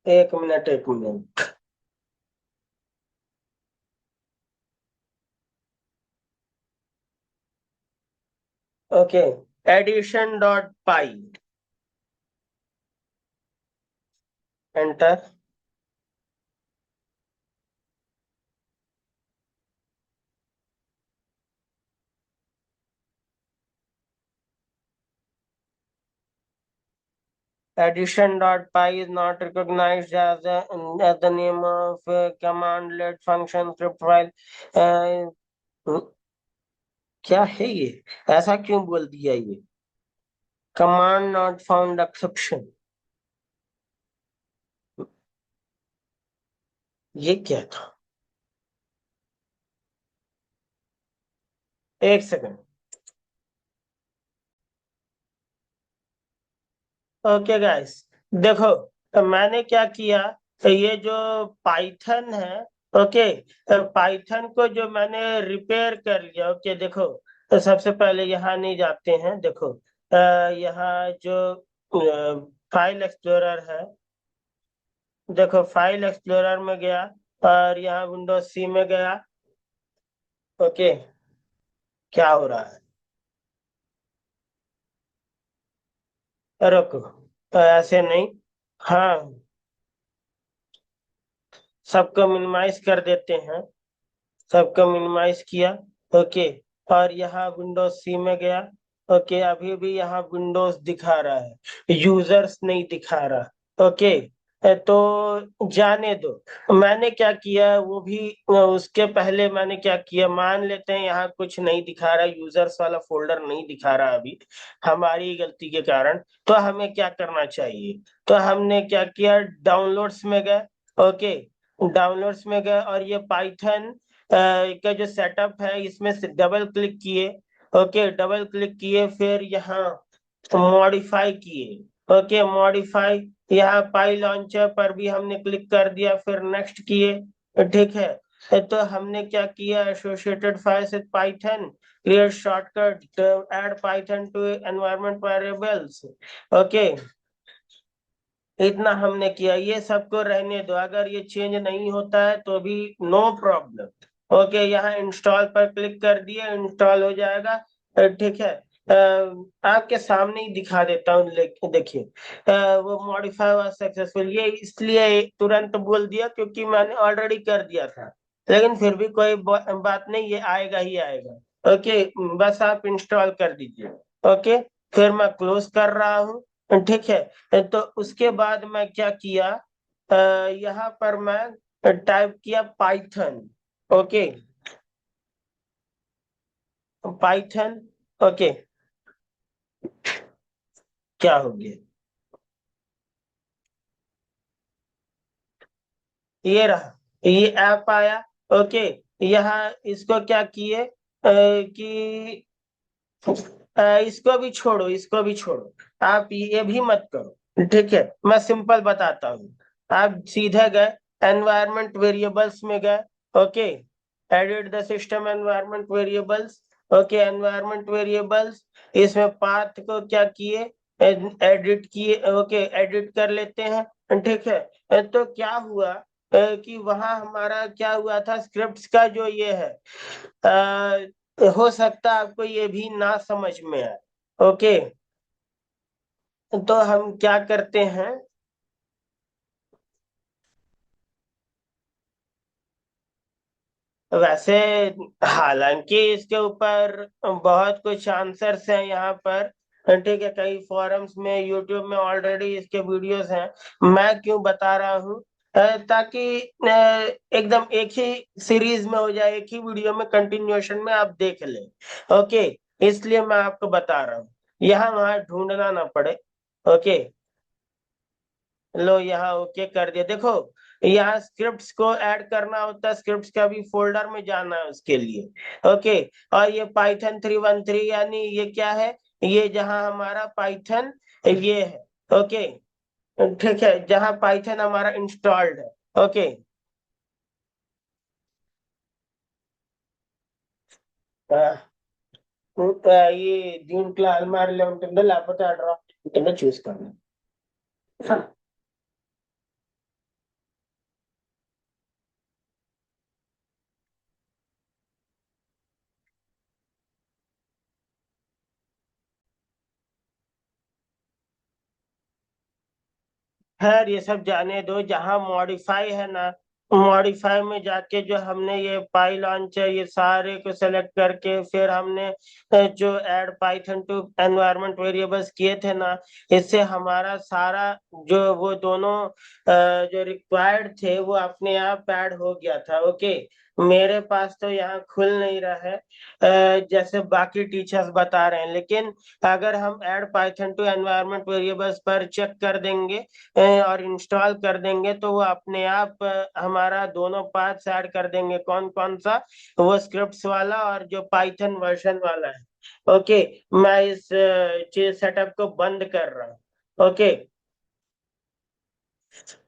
एक minute. Okay, addition dot py, enter. Addition.py is not recognized as the name of command-led function script file. Uh, क्या है ये? ऐसा क्यों बोल दिया ये? कमांड नॉट फाउंड एक्सेप्शन, ये क्या था? एक सेकंड। ओके गाइस, देखो, तो मैंने क्या किया, तो ये जो पाइथन है, ओके, पाइथन को जो मैंने रिपेयर कर लिया। ओके, देखो, तो सबसे पहले यहाँ नहीं जाते हैं, देखो यहाँ जो फाइल एक्सप्लोरर है, देखो फाइल एक्सप्लोरर में गया और यहाँ विंडोज सी में गया। ओके, क्या हो रहा है? रुको, तो ऐसे नहीं। हाँ, सबको मिनिमाइज कर देते हैं। सबको मिनिमाइज किया। ओके, और यहाँ विंडोज सी में गया। ओके, अभी भी यहाँ विंडोज दिखा रहा है, यूजर्स नहीं दिखा रहा। ओके, तो जाने दो। मैंने क्या किया वो भी, उसके पहले मैंने क्या किया, मान लेते हैं यहाँ कुछ नहीं दिखा रहा, यूजर्स वाला फोल्डर नहीं दिखा रहा अभी, हमारी गलती के कारण। तो हमें क्या करना चाहिए? तो हमने क्या किया, डाउनलोड्स में गए। ओके, डाउनलोड्स में गए और ये पाइथन का जो सेटअप है इसमें से डबल क्लिक किए। ओके, डबल क्लिक किए, फिर यहाँ मॉडिफाई किए। ओके, मॉडिफाई, यहाँ पाई लॉन्चर पर भी हमने क्लिक कर दिया, फिर नेक्स्ट किए। ठीक है, तो हमने क्या किया, associated files with Python, create shortcut, add Python to environment variables. Okay, इतना हमने किया। ये सबको रहने दो, अगर ये चेंज नहीं होता है तो भी नो प्रॉब्लम। ओके, यहाँ इंस्टॉल पर क्लिक कर दिए, इंस्टॉल हो जाएगा। ठीक है, आपके सामने ही दिखा देता हूँ, देखिए, वो मॉडिफाई हुआ सक्सेसफुल, ये इसलिए तुरंत बोल दिया क्योंकि मैंने ऑलरेडी कर दिया था। लेकिन फिर भी कोई बात नहीं, ये आएगा ही आएगा। ओके, बस आप इंस्टॉल कर दीजिए। ओके, फिर मैं क्लोज कर रहा हूँ। ठीक है, तो उसके बाद मैं क्या किया, यहाँ पर मैं टाइप किया पाइथन। Okay, Python. ओके, क्या हो गया, ये रहा, ये ऐप आया। ओके, यहाँ इसको क्या किए, कि इसको भी छोड़ो, इसको भी छोड़ो, आप ये भी मत करो। ठीक है, मैं सिंपल बताता हूँ। आप सीधे गए, एनवायरमेंट वेरिएबल्स में गए। Okay, edit the system environment variables. Okay, environment variables, इसमें पाथ को क्या किए, एडिट किए। ओके, एडिट कर लेते हैं। ठीक है, तो क्या हुआ, कि वहां हमारा क्या हुआ था, स्क्रिप्ट्स का जो ये है, हो सकता है आपको ये भी ना समझ में आए। ओके, तो हम क्या करते हैं, वैसे हालांकि इसके ऊपर बहुत कुछ आंसर्स हैं यहाँ पर। ठीक है, कई फोरम्स में, यूट्यूब में ऑलरेडी इसके वीडियोस हैं। मैं क्यों बता रहा हूँ, ताकि एकदम एक ही सीरीज में हो जाए, एक ही वीडियो में कंटिन्यूएशन में आप देख लें। ओके, इसलिए मैं आपको बता रहा हूँ, यहाँ वहां ढूंढना ना पड़े। ओके, लो यहाँ ओके कर दिया। देखो, यहाँ स्क्रिप्ट्स को ऐड करना होता है, स्क्रिप्ट्स का भी फोल्डर में जाना है उसके लिए। ओके, और ये पाइथन 313, यानी ये क्या है, ये जहाँ हमारा पाइथन ये है। ओके, ठीक है, जहाँ पाइथन हमारा इंस्टॉल्ड है। ओके, ఈ దీంట్లో అల్మారీలో ఉంటుందో లేకపోతే ఆ డ్రాప్ ఉంటుందో చూసుకోండి। खैर ये सब जाने दो, जहाँ मॉडिफाई है ना, मॉडिफाई में जाके जो हमने ये पाई लॉन्चर ये सारे को सेलेक्ट करके, फिर हमने जो add Python to environment variables किए थे ना, इससे हमारा सारा जो वो दोनों जो रिक्वायर्ड थे वो अपने आप ऐड हो गया था। ओके, मेरे पास तो यहाँ खुल नहीं रहा है, जैसे बाकी टीचर्स बता रहे हैं, लेकिन अगर हम add Python to environment variables पर चेक कर देंगे और इंस्टॉल कर देंगे, तो वो अपने आप हमारा दोनों पार्ट्स ऐड कर देंगे। कौन कौन सा, वो स्क्रिप्ट्स वाला और जो पाइथन वर्जन वाला है। ओके, मैं इस चीज सेटअप को बंद कर रहा हूँ। ओके,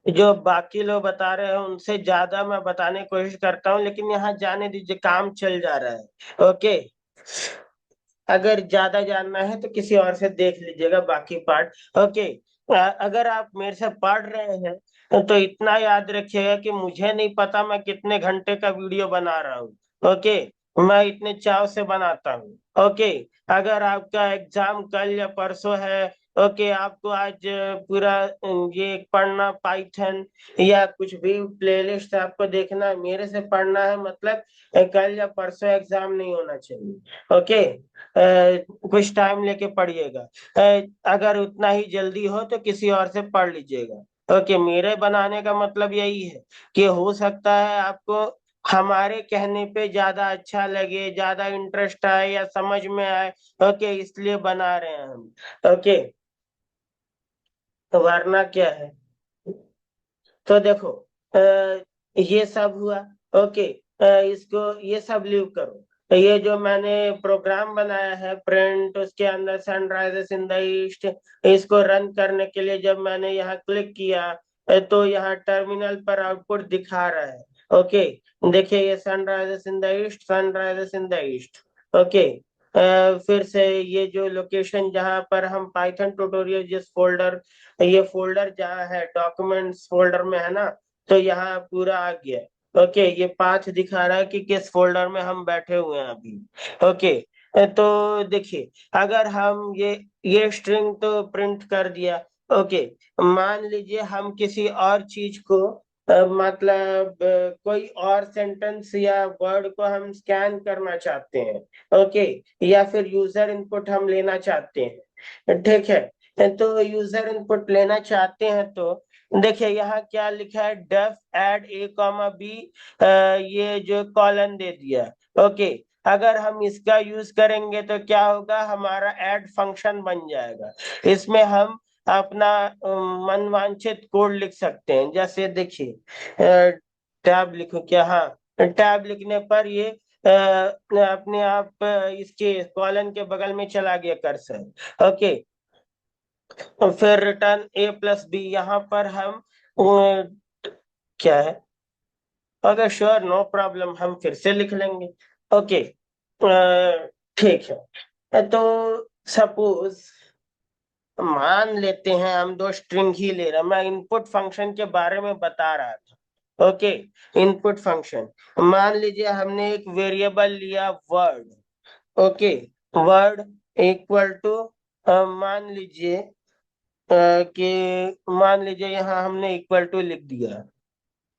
जो बाकी लोग बता रहे हैं उनसे ज्यादा मैं बताने की कोशिश करता हूँ, लेकिन यहाँ जाने दीजिए, काम चल जा रहा है। ओके, अगर ज्यादा जानना है तो किसी और से देख लीजिएगा बाकी पार्ट। ओके, अगर आप मेरे से पढ़ रहे हैं तो इतना याद रखिएगा कि मुझे नहीं पता मैं कितने घंटे का वीडियो बना रहा हूँ। ओके, मैं इतने चाव से बनाता हूँ। ओके, अगर आपका एग्जाम कल या परसों है, ओके, आपको आज पूरा ये पढ़ना पाइथन या कुछ भी प्लेलिस्ट आपको देखना है, मेरे से पढ़ना है, मतलब कल या परसों एग्जाम नहीं होना चाहिए। ओके, कुछ टाइम लेके पढ़िएगा। अगर उतना ही जल्दी हो तो किसी और से पढ़ लीजिएगा। ओके, मेरे बनाने का मतलब यही है कि हो सकता है आपको हमारे कहने पे ज्यादा अच्छा लगे, ज्यादा इंटरेस्ट आए या समझ में आए। ओके, इसलिए बना रहे हैं हम। ओके, तो वरना क्या है। तो देखो, ये सब हुआ। ओके, इसको ये सब लीव करो। ये जो मैंने प्रोग्राम बनाया है प्रिंट, उसके अंदर सनराइजेस इन द ईस्ट, इसको रन करने के लिए जब मैंने यहाँ क्लिक किया तो यहाँ टर्मिनल पर आउटपुट दिखा रहा है। ओके, देखिए ये sunrises in the east, sunrises in the east. Okay, फिर से ये जो लोकेशन जहाँ पर हम पाइथन ट्यूटोरियल जिस फोल्डर, ये फोल्डर जहाँ है डॉक्यूमेंट्स फोल्डर में है ना, तो यहाँ पूरा आ गया। ओके, ये पाथ दिखा रहा है कि किस फोल्डर में हम बैठे हुए हैं अभी। ओके, तो देखिए, अगर हम ये स्ट्रिंग तो प्रिंट कर दिया। ओके, मान लीजिए हम किसी और चीज को मतलब कोई और सेंटेंस या वर्ड को हम स्कैन करना चाहते हैं। ओके, या फिर यूजर इनपुट हम लेना चाहते हैं, ठीक है। तो यूजर इनपुट लेना चाहते हैं तो देखिए यहाँ क्या लिखा है, डेफ एड ए कॉमा बी, ये जो कॉलन दे दिया। ओके, अगर हम इसका यूज करेंगे तो क्या होगा, हमारा ऐड फंक्शन बन जाएगा। इसमें हम अपना मनवांछित कोड लिख सकते हैं। जैसे देखिए, टैब लिखो क्या, हाँ, टैब लिखने पर ये अपने आप इसके कॉलन के बगल में चला गया कर्सर। ओके, और फिर रिटर्न ए प्लस बी, यहाँ पर हम क्या है, अगर श्योर नो प्रॉब्लम हम फिर से लिख लेंगे। ओके, ठीक है। तो सपोज मान लेते हैं हम दो स्ट्रिंग ही ले रहे हैं, मैं इनपुट फंक्शन के बारे में बता रहा था। ओके, इनपुट फंक्शन, मान लीजिए हमने एक वेरिएबल लिया word. Okay, word equal to, मान लीजिए कि मान लीजिए यहाँ हमने इक्वल टू लिख दिया।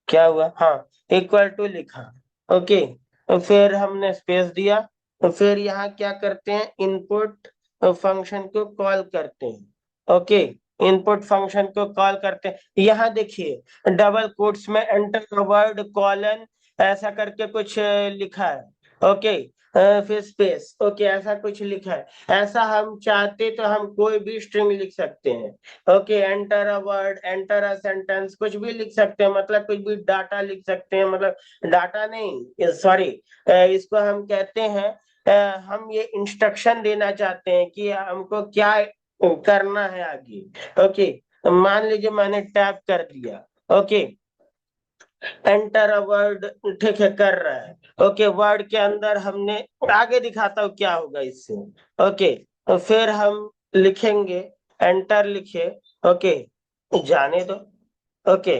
क्या हुआ, हाँ, इक्वल टू लिखा। ओके, तो फिर हमने स्पेस दिया। तो फिर यहाँ क्या करते हैं, इनपुट फंक्शन को कॉल करते हैं। ओके, इनपुट फंक्शन को कॉल करते हैं। यहाँ देखिए डबल कोट्स में एंटर वर्ड कॉलन ऐसा करके कुछ लिखा है। ओके, फिर स्पेस, ओके, ऐसा कुछ लिखा है। ऐसा हम चाहते तो हम कोई भी स्ट्रिंग लिख सकते हैं। Okay, enter a word, enter a sentence, कुछ भी लिख सकते हैं, मतलब कुछ भी डाटा लिख सकते हैं, मतलब डाटा नहीं, सॉरी, इसको हम कहते हैं हम ये इंस्ट्रक्शन देना चाहते हैं कि हमको क्या करना है आगे। ओके, मान लीजिए मैंने टैप कर दिया। ओके, एंटर अ वर्ड, ठीक है, कर रहा है। ओके, वर्ड के अंदर हमने, आगे दिखाता हूँ क्या होगा इससे। ओके, तो फिर हम लिखेंगे, एंटर लिखे। ओके, जाने दो। ओके,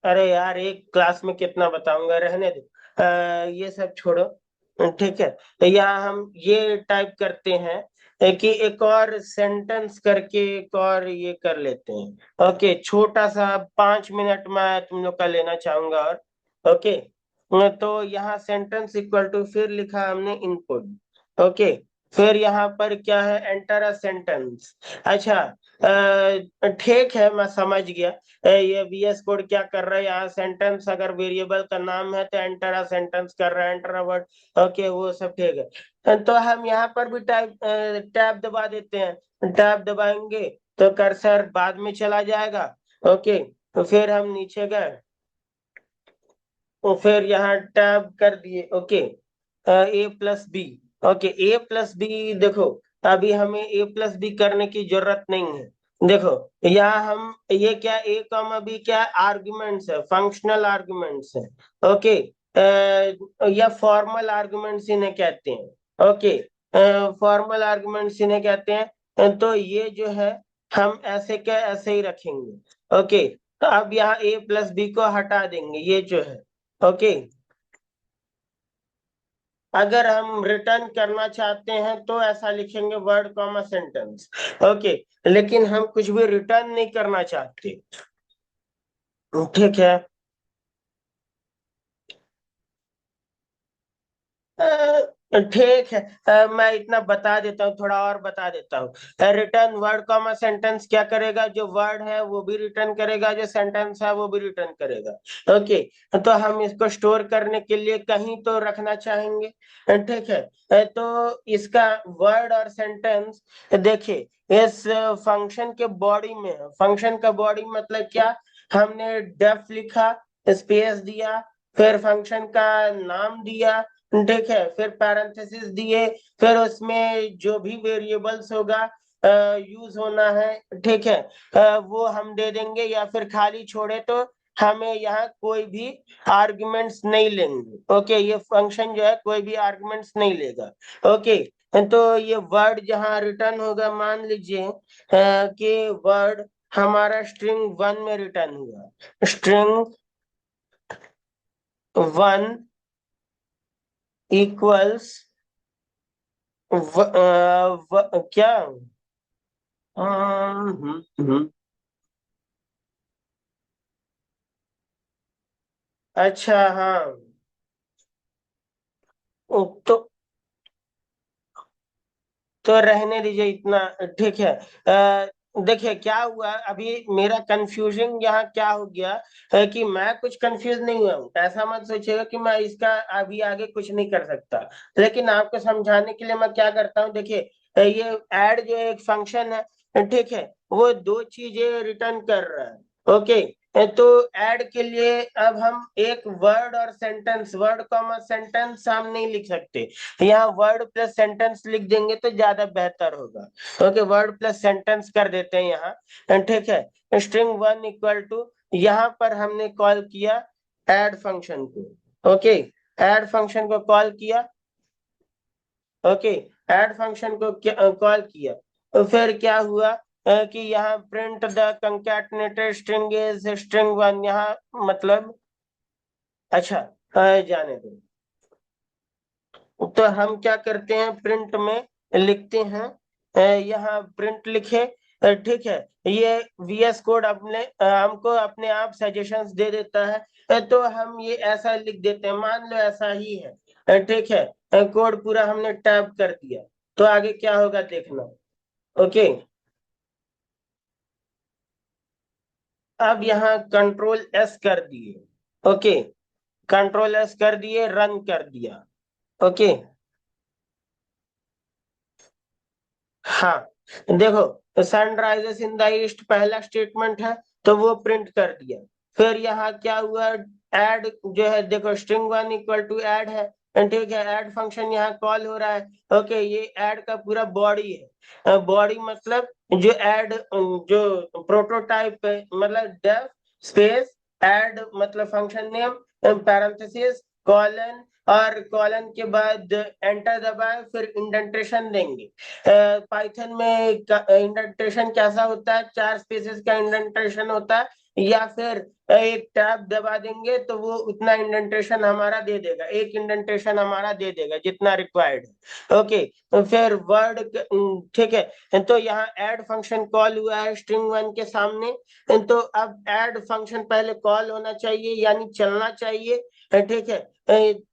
अरे यार एक क्लास में कितना बताऊंगा, रहने दो। ये सब छोड़ो, ठीक है। तो यहाँ हम ये टाइप करते हैं कि एक और सेंटेंस करके एक और ये कर लेते हैं। ओके, छोटा सा 5 मिनट में तुम लोग का लेना चाहूंगा और ओके, तो यहाँ सेंटेंस इक्वल टू फिर लिखा हमने इनपुट। ओके, फिर यहाँ पर क्या है, एंटर अ सेंटेंस। अच्छा, ठीक है, मैं समझ गया। ये VS कोड क्या कर रहा है, यहाँ सेंटेंस अगर वेरिएबल का नाम है तो एंटर अ सेंटेंस कर रहा है, एंटर अ वर्ड। ओके, वो सब ठीक है। तो हम यहाँ पर भी टैब दबा देते हैं। टैब दबाएंगे तो कर्सर बाद में चला जाएगा। ओके, तो फिर हम नीचे गए, तो फिर यहाँ टैब कर दिए। ओके, ए प्लस बी। ओके, ए प्लस बी, देखो अभी हमें ए प्लस बी करने की जरूरत नहीं है। देखो यहाँ हम ये क्या, ए कॉमा बी क्या आर्गुमेंट्स है, फंक्शनल आर्गुमेंट्स है। ओके, या फॉर्मल आर्गुमेंट्स इन्हें कहते हैं। ओके, फॉर्मल आर्गुमेंट्स इन्हें कहते हैं। तो ये जो है हम ऐसे के ऐसे ही रखेंगे। ओके, तो अब यहाँ a प्लस बी को हटा देंगे, ये जो है। ओके, अगर हम रिटर्न करना चाहते हैं तो ऐसा लिखेंगे वर्ड कॉमा सेंटेंस। ओके, लेकिन हम कुछ भी रिटर्न नहीं करना चाहते। ठीक है। ठीक है। मैं इतना बता देता हूँ, थोड़ा और बता देता हूँ। रिटर्न वर्ड कॉमा सेंटेंस क्या करेगा, जो वर्ड है वो भी रिटर्न करेगा, जो सेंटेंस है वो भी रिटर्न करेगा। ओके, तो हम इसको स्टोर करने के लिए कहीं तो रखना चाहेंगे। ठीक है। तो इसका वर्ड और सेंटेंस देखिए इस फंक्शन के बॉडी में, फंक्शन का बॉडी मतलब क्या, हमने डेफ लिखा, स्पेस दिया, फिर फंक्शन का नाम दिया, ठीक है, फिर पैरेंथेसिस दिए, फिर उसमें जो भी वेरिएबल्स होगा यूज होना है, ठीक है, वो हम दे देंगे, या फिर खाली छोड़े तो हमें यहाँ कोई भी आर्गुमेंट्स नहीं लेंगे। ओके, ये फंक्शन जो है कोई भी आर्गुमेंट्स नहीं लेगा। ओके, तो ये वर्ड जहाँ रिटर्न होगा, मान लीजिए कि वर्ड हमारा स्ट्रिंग वन में रिटर्न हुआ, स्ट्रिंग वन इक्वल्स क्या, अच्छा हाँ। तो रहने दीजिए इतना। ठीक है। देखिए क्या हुआ, अभी मेरा कंफ्यूजन यहाँ क्या हो गया है कि मैं कुछ कंफ्यूज नहीं हुआ हूँ, ऐसा मत सोचिएगा कि मैं इसका अभी आगे कुछ नहीं कर सकता। लेकिन आपको समझाने के लिए मैं क्या करता हूँ, देखिए ये ऐड जो एक फंक्शन है, ठीक है, वो दो चीजें रिटर्न कर रहा है। ओके, तो ऐड के लिए अब हम एक वर्ड और सेंटेंस, वर्ड कॉमा सेंटेंस हम नहीं लिख सकते, यहाँ वर्ड प्लस सेंटेंस लिख देंगे तो ज्यादा बेहतर होगा। ओके, वर्ड प्लस सेंटेंस कर देते हैं यहाँ, ठीक है। स्ट्रिंग वन इक्वल टू, यहाँ पर हमने कॉल किया ऐड फंक्शन को। ओके, ऐड फंक्शन को कॉल किया। ओके, ऐड फंक्शन को कॉल किया, तो फिर क्या हुआ कि यहाँ print the concatenated string is string one, यहाँ मतलब अच्छा, जाने दो। तो हम क्या करते हैं, प्रिंट में लिखते हैं, यहाँ प्रिंट लिखे, ठीक है, ये वीएस कोड अपने हमको अपने आप सजेशंस दे देता है। तो हम ये ऐसा लिख देते हैं, मान लो ऐसा ही है, ठीक है, कोड पूरा हमने टाइप कर दिया, तो आगे क्या होगा देखना। ओके, अब यहाँ कंट्रोल एस कर दिए। ओके, कंट्रोल एस कर दिए, रन कर दिया। ओके, हाँ, देखो sun rises in the east पहला स्टेटमेंट है, तो वो प्रिंट कर दिया। फिर यहाँ क्या हुआ, ऐड जो है, देखो string one equal to add है, ठीक है, ऐड फंक्शन यहाँ कॉल हो रहा है। ओके, ये ऐड का पूरा बॉडी है, बॉडी मतलब जो ऐड, जो प्रोटोटाइप है, मतलब डेफ स्पेस ऐड मतलब फंक्शन नेम, पैरेंथेसिस कॉलन, और कॉलन के बाद एंटर दबाए, फिर इंडेंटेशन देंगे। पाइथन में इंडेंटेशन कैसा होता है, चार स्पेसेस का इंडेंटेशन होता है, या फिर एक टैब दबा देंगे तो वो उतना इंडेंटेशन हमारा दे देगा, एक इंडेंटेशन हमारा दे देगा जितना रिक्वायर्ड है। ओके, तो फिर वर्ड, ठीक है, तो यहाँ ऐड फंक्शन कॉल हुआ है स्ट्रिंग वन के सामने, तो अब ऐड फंक्शन पहले कॉल होना चाहिए, यानी चलना चाहिए, ठीक है।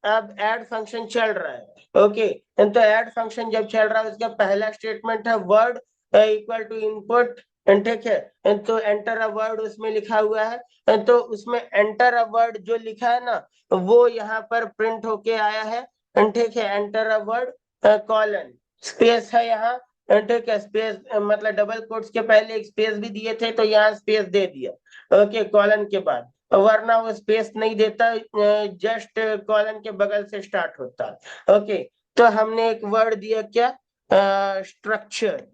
अब ऐड फंक्शन चल रहा है। ओके, तो ऐड फंक्शन जब चल रहा है, उसका पहला स्टेटमेंट है वर्ड इक्वल टू इनपुट, ठीक है, तो एंटर अ वर्ड उसमें लिखा हुआ है, तो उसमें एंटर अ वर्ड जो लिखा है ना, वो यहाँ पर प्रिंट होके आया है, ठीक है, enter a word colon, space है यहाँ, ठीक है, स्पेस मतलब डबल कोट्स के पहले एक स्पेस भी दिए थे, तो यहाँ स्पेस दे दिया। ओके, कॉलन के बाद, वरना वो स्पेस नहीं देता, जस्ट कॉलन के बगल से स्टार्ट होता। ओके, तो हमने एक वर्ड दिया क्या, स्ट्रक्चर।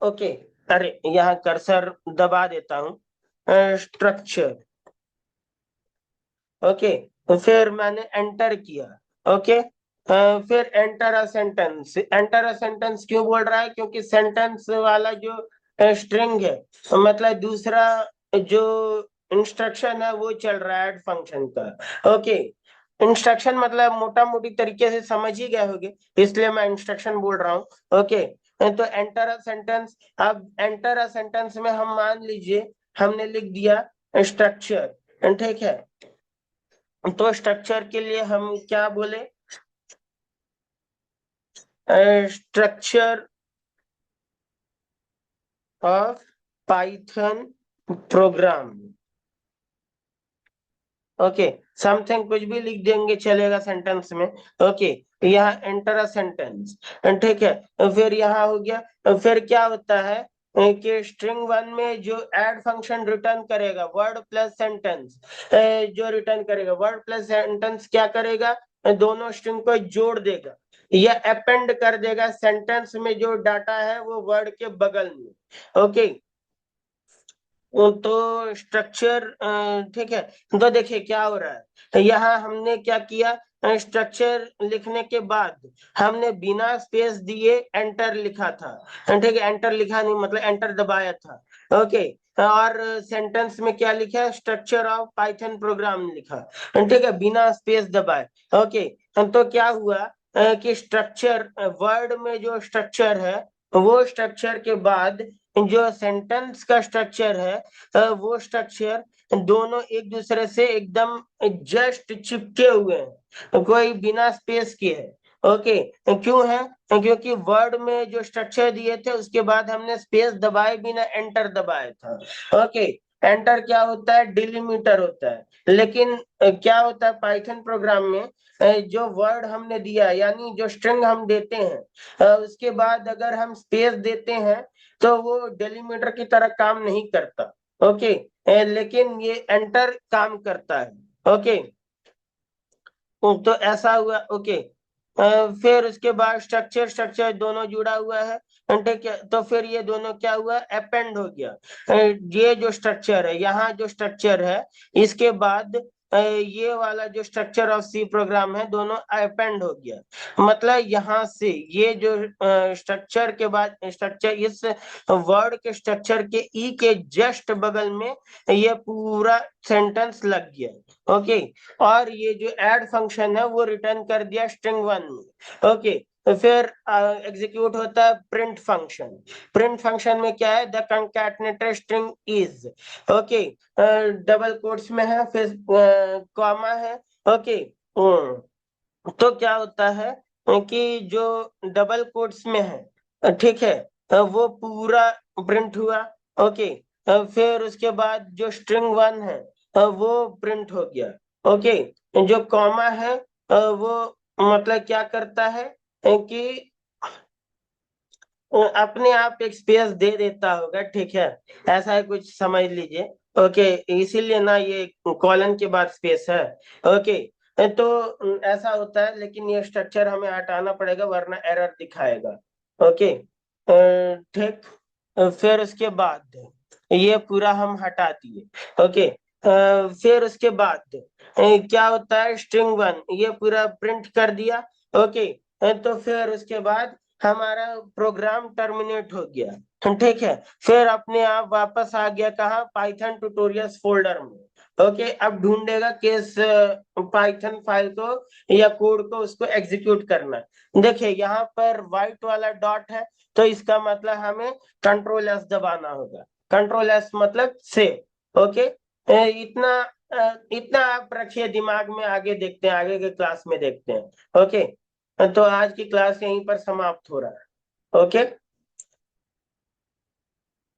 ओके, अरे यहाँ कर्सर दबा देता हूँ, स्ट्रक्चर। ओके, तो फिर मैंने एंटर किया। ओके, फिर enter a sentence. Enter a sentence क्यों बोल रहा है? क्योंकि सेंटेंस वाला जो स्ट्रिंग है, मतलब दूसरा जो इंस्ट्रक्शन है वो चल रहा है ऐड फंक्शन का। ओके, इंस्ट्रक्शन मतलब मोटा मोटी तरीके से समझ ही गए होगे, इसलिए मैं इंस्ट्रक्शन बोल रहा हूँ। ओके, तो एंटर अ सेंटेंस। अब एंटर अ सेंटेंस में हम मान लीजिए हमने लिख दिया स्ट्रक्चर, ठीक है। तो स्ट्रक्चर के लिए हम क्या बोले? Structure of Python programme. Okay, something कुछ भी लिख देंगे चलेगा सेंटेंस में। ओके, यहाँ एंटर अ सेंटेंस, ठीक है। फिर यहाँ हो गया, फिर क्या होता है कि स्ट्रिंग वन में जो ऐड फंक्शन रिटर्न करेगा वर्ड प्लस सेंटेंस, जो रिटर्न करेगा वर्ड प्लस सेंटेंस क्या करेगा? दोनों स्ट्रिंग को जोड़ देगा या अपेंड कर देगा सेंटेंस में जो डाटा है वो वर्ड के बगल में। ओके, तो स्ट्रक्चर, ठीक है। तो देखिए क्या हो रहा है, यहाँ हमने क्या किया? स्ट्रक्चर लिखने के बाद हमने बिना स्पेस दिए एंटर लिखा था, ठीक है। एंटर लिखा नहीं मतलब एंटर दबाया था। ओके, और सेंटेंस में क्या लिखा? स्ट्रक्चर ऑफ पाइथन प्रोग्राम लिखा, ठीक है, बिना स्पेस दबाए। ओके, तो क्या हुआ कि स्ट्रक्चर वर्ड में जो स्ट्रक्चर है वो स्ट्रक्चर के बाद जो सेंटेंस का स्ट्रक्चर है, वो स्ट्रक्चर दोनों एक दूसरे से एकदम जस्ट चिपके हुए हैं, कोई बिना स्पेस के है। ओके, क्यों है? क्योंकि वर्ड में जो स्ट्रक्चर दिए थे उसके बाद हमने स्पेस दबाए बिना एंटर दबाया था। ओके, एंटर क्या होता है? डिलीमीटर होता है। लेकिन क्या होता है पाइथन प्रोग्राम में, जो वर्ड हमने दिया यानी जो स्ट्रिंग हम देते हैं, उसके बाद अगर हम स्पेस देते हैं तो वो डेलीमीटर की तरह काम नहीं करता। ओके, लेकिन ये एंटर काम करता है। ओके, तो ऐसा हुआ। ओके, फिर उसके बाद स्ट्रक्चर स्ट्रक्चर दोनों जुड़ा हुआ है, ठीक है। तो फिर ये दोनों क्या हुआ? अपेंड हो गया। ये जो स्ट्रक्चर है, यहाँ जो स्ट्रक्चर है, इसके बाद ये वाला जो स्ट्रक्चर ऑफ सी प्रोग्राम है दोनों अपेंड हो गया। मतलब यहाँ से ये जो स्ट्रक्चर के बाद स्ट्रक्चर, इस वर्ड के स्ट्रक्चर के ई के जस्ट बगल में ये पूरा सेंटेंस लग गया। ओके, और ये जो ऐड फंक्शन है वो रिटर्न कर दिया स्ट्रिंग वन में। ओके, तो फिर एग्जीक्यूट होता है प्रिंट फंक्शन। प्रिंट फंक्शन में क्या है? The concatenated string is. Okay, double quotes में है, फिर कॉमा है। ओके, तो क्या होता है कि जो डबल कोट्स में है, ठीक है, वो पूरा प्रिंट हुआ। ओके, फिर उसके बाद जो स्ट्रिंग वन है वो प्रिंट हो गया। ओके, जो कॉमा है वो मतलब क्या करता है कि अपने आप एक स्पेस दे देता होगा, ठीक है, ऐसा है कुछ समझ लीजिए। ओके, इसीलिए ना ये कॉलन के बाद स्पेस है। ओके, तो ऐसा होता है, लेकिन ये स्ट्रक्चर हमें हटाना पड़ेगा वरना एरर दिखाएगा। ओके, ठीक। फिर उसके बाद ये पूरा हम हटा दिए। ओके, फिर उसके बाद क्या होता है? स्ट्रिंग वन ये पूरा प्रिंट कर दिया। ओके, तो फिर उसके बाद हमारा प्रोग्राम टर्मिनेट हो गया, ठीक है। फिर अपने आप वापस आ गया कहाँ? पाइथन ट्यूटोरियल्स फोल्डर में। ओके, अब ढूंढेगा किस पाइथन फाइल को या कोड को उसको एग्जीक्यूट करना है। देखिए यहाँ पर व्हाइट वाला डॉट है, तो इसका मतलब हमें कंट्रोल एस दबाना होगा। कंट्रोल एस मतलब सेव। ओके, इतना आप रखिए दिमाग में, आगे देखते हैं, आगे के क्लास में देखते हैं। ओके, तो आज की क्लास यहीं पर समाप्त हो रहा है। ओके।